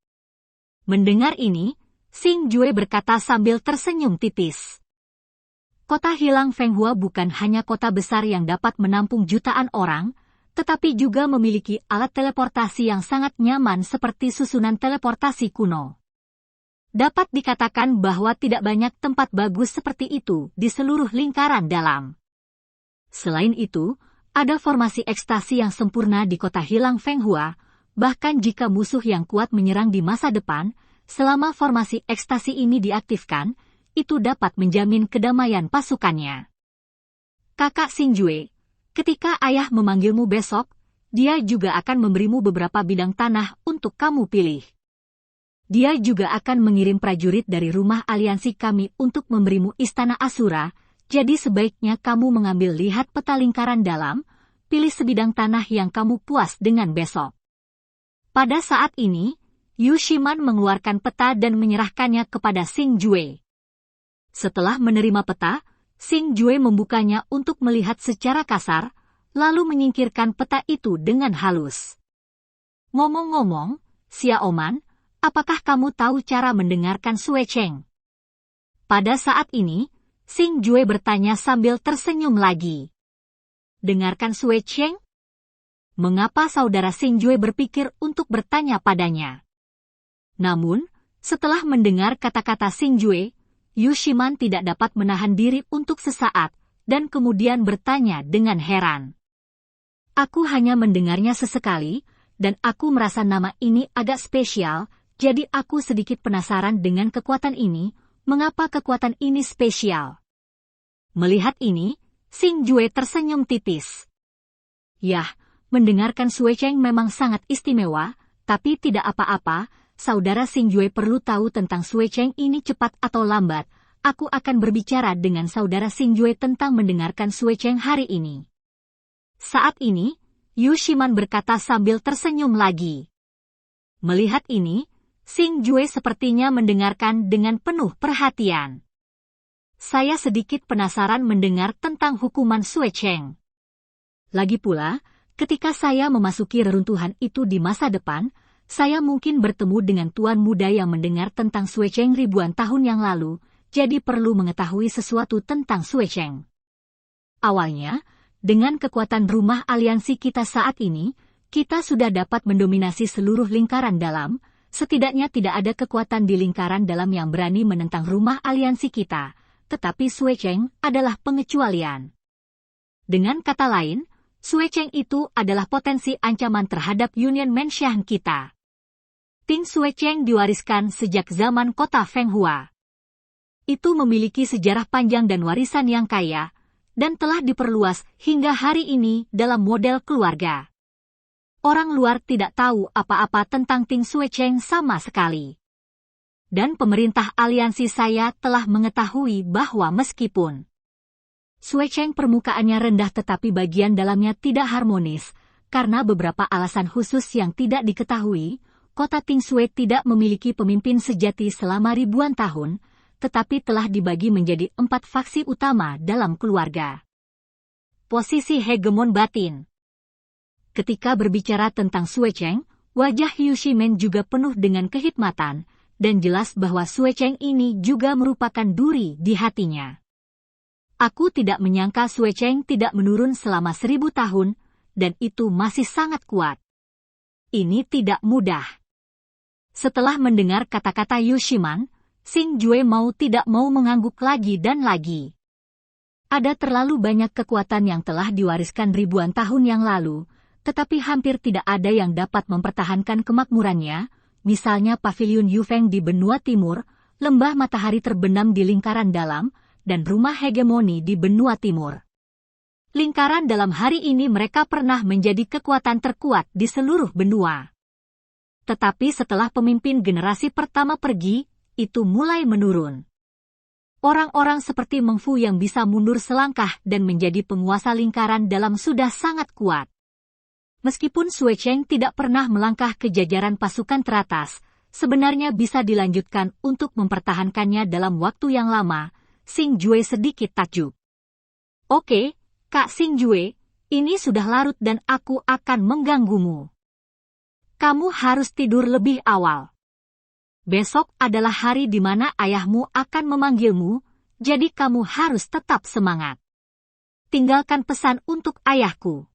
[SPEAKER 1] Mendengar ini, Xing Jue berkata sambil tersenyum tipis. Kota hilang Fenghua bukan hanya kota besar yang dapat menampung jutaan orang, tetapi juga memiliki alat teleportasi yang sangat nyaman seperti susunan teleportasi kuno. Dapat dikatakan bahwa tidak banyak tempat bagus seperti itu di seluruh lingkaran dalam. Selain itu, ada formasi ekstasi yang sempurna di kota hilang Fenghua, bahkan jika musuh yang kuat menyerang di masa depan, selama formasi ekstasi ini diaktifkan, itu dapat menjamin kedamaian pasukannya. Kakak Xing Jue, ketika ayah memanggilmu besok, dia juga akan memberimu beberapa bidang tanah untuk kamu pilih. Dia juga akan mengirim prajurit dari rumah aliansi kami untuk memberimu istana Asura, jadi sebaiknya kamu mengambil lihat peta lingkaran dalam, pilih sebidang tanah yang kamu puas dengan besok. Pada saat ini, Yu Shiman mengeluarkan peta dan menyerahkannya kepada Xing Jue. Setelah menerima peta, Xing Jue membukanya untuk melihat secara kasar, lalu menyingkirkan peta itu dengan halus. Ngomong-ngomong, Xiaoman, apakah kamu tahu cara mendengarkan Sue Cheng? Pada saat ini, Xing Jue bertanya sambil tersenyum lagi. Dengarkan Sue Cheng? Mengapa saudara Xing Jue berpikir untuk bertanya padanya? Namun, setelah mendengar kata-kata Xing Jue, Yu Shiman tidak dapat menahan diri untuk sesaat, dan kemudian bertanya dengan heran. Aku hanya mendengarnya sesekali, dan aku merasa nama ini agak spesial, jadi aku sedikit penasaran dengan kekuatan ini, mengapa kekuatan ini spesial. Melihat ini, Xing Jue tersenyum tipis. Yah, mendengarkan Sue Cheng memang sangat istimewa, tapi tidak apa-apa, saudara Xing Jue perlu tahu tentang Sue Cheng ini cepat atau lambat, aku akan berbicara dengan saudara Xing Jue tentang mendengarkan Sue Cheng hari ini. Saat ini, Yu Shiman berkata sambil tersenyum lagi. Melihat ini, Xing Jue sepertinya mendengarkan dengan penuh perhatian. Saya sedikit penasaran mendengar tentang hukuman Sue Cheng. Lagi pula, ketika saya memasuki reruntuhan itu di masa depan, saya mungkin bertemu dengan tuan muda yang mendengar tentang Sue Cheng ribuan tahun yang lalu, jadi perlu mengetahui sesuatu tentang Sue Cheng. Awalnya, dengan kekuatan rumah aliansi kita saat ini, kita sudah dapat mendominasi seluruh lingkaran dalam, setidaknya tidak ada kekuatan di lingkaran dalam yang berani menentang rumah aliansi kita, tetapi Sue Cheng adalah pengecualian. Dengan kata lain, Sue Cheng itu adalah potensi ancaman terhadap Union Menshan kita. Ting Sue Cheng diwariskan sejak zaman kota Feng Hua. Itu memiliki sejarah panjang dan warisan yang kaya, dan telah diperluas hingga hari ini dalam model keluarga. Orang luar tidak tahu apa-apa tentang Ting Sue Cheng sama sekali. Dan pemerintah aliansi saya telah mengetahui bahwa meskipun Sue Cheng permukaannya rendah tetapi bagian dalamnya tidak harmonis, karena beberapa alasan khusus yang tidak diketahui, kota Ting Sue tidak memiliki pemimpin sejati selama ribuan tahun, tetapi telah dibagi menjadi 4 faksi utama dalam keluarga. Posisi hegemon batin. Ketika berbicara tentang Sue Cheng, wajah Yu Shimen juga penuh dengan kehikmatan, dan jelas bahwa Sue Cheng ini juga merupakan duri di hatinya. Aku tidak menyangka Sue Cheng tidak menurun selama 1000 tahun, dan itu masih sangat kuat. Ini tidak mudah. Setelah mendengar kata-kata Yu Shiman, Xing Jue mau tidak mau mengangguk lagi dan lagi. Ada terlalu banyak kekuatan yang telah diwariskan ribuan tahun yang lalu, tetapi hampir tidak ada yang dapat mempertahankan kemakmurannya, misalnya Paviliun Yufeng di benua timur, lembah matahari terbenam di lingkaran dalam, dan rumah hegemoni di benua timur. Lingkaran dalam hari ini mereka pernah menjadi kekuatan terkuat di seluruh benua. Tetapi setelah pemimpin generasi pertama pergi, itu mulai menurun. Orang-orang seperti Meng Fu yang bisa mundur selangkah dan menjadi penguasa lingkaran dalam sudah sangat kuat. Meskipun Sue Cheng tidak pernah melangkah ke jajaran pasukan teratas, sebenarnya bisa dilanjutkan untuk mempertahankannya dalam waktu yang lama. Xing Jue sedikit takjub. Oke, Kak Xing Jue, ini sudah larut dan aku akan mengganggumu. Kamu harus tidur lebih awal. Besok adalah hari di mana ayahmu akan memanggilmu, jadi kamu harus tetap semangat. Tinggalkan pesan untuk ayahku.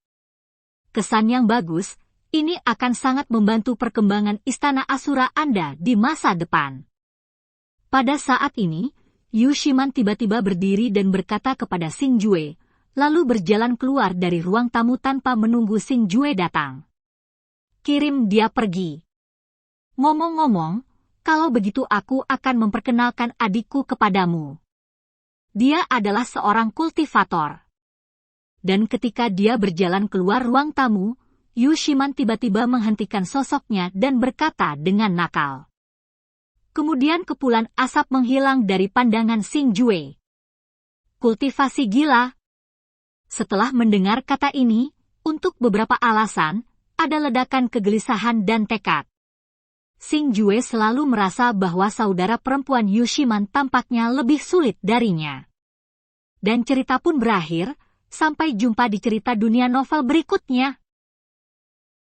[SPEAKER 1] Kesan yang bagus, ini akan sangat membantu perkembangan Istana Asura Anda di masa depan. Pada saat ini, Yu Shiman tiba-tiba berdiri dan berkata kepada Xing Jue, lalu berjalan keluar dari ruang tamu tanpa menunggu Xing Jue datang. Kirim dia pergi. Ngomong-ngomong, kalau begitu aku akan memperkenalkan adikku kepadamu. Dia adalah seorang kultivator. Dan ketika dia berjalan keluar ruang tamu, Yu Shiman tiba-tiba menghentikan sosoknya dan berkata dengan nakal. Kemudian kepulan asap menghilang dari pandangan Xing Jue. Kultivasi gila. Setelah mendengar kata ini, untuk beberapa alasan, ada ledakan kegelisahan dan tekad. Xing Jue selalu merasa bahwa saudara perempuan Yu Shiman tampaknya lebih sulit darinya. Dan cerita pun berakhir, sampai jumpa di cerita dunia novel berikutnya.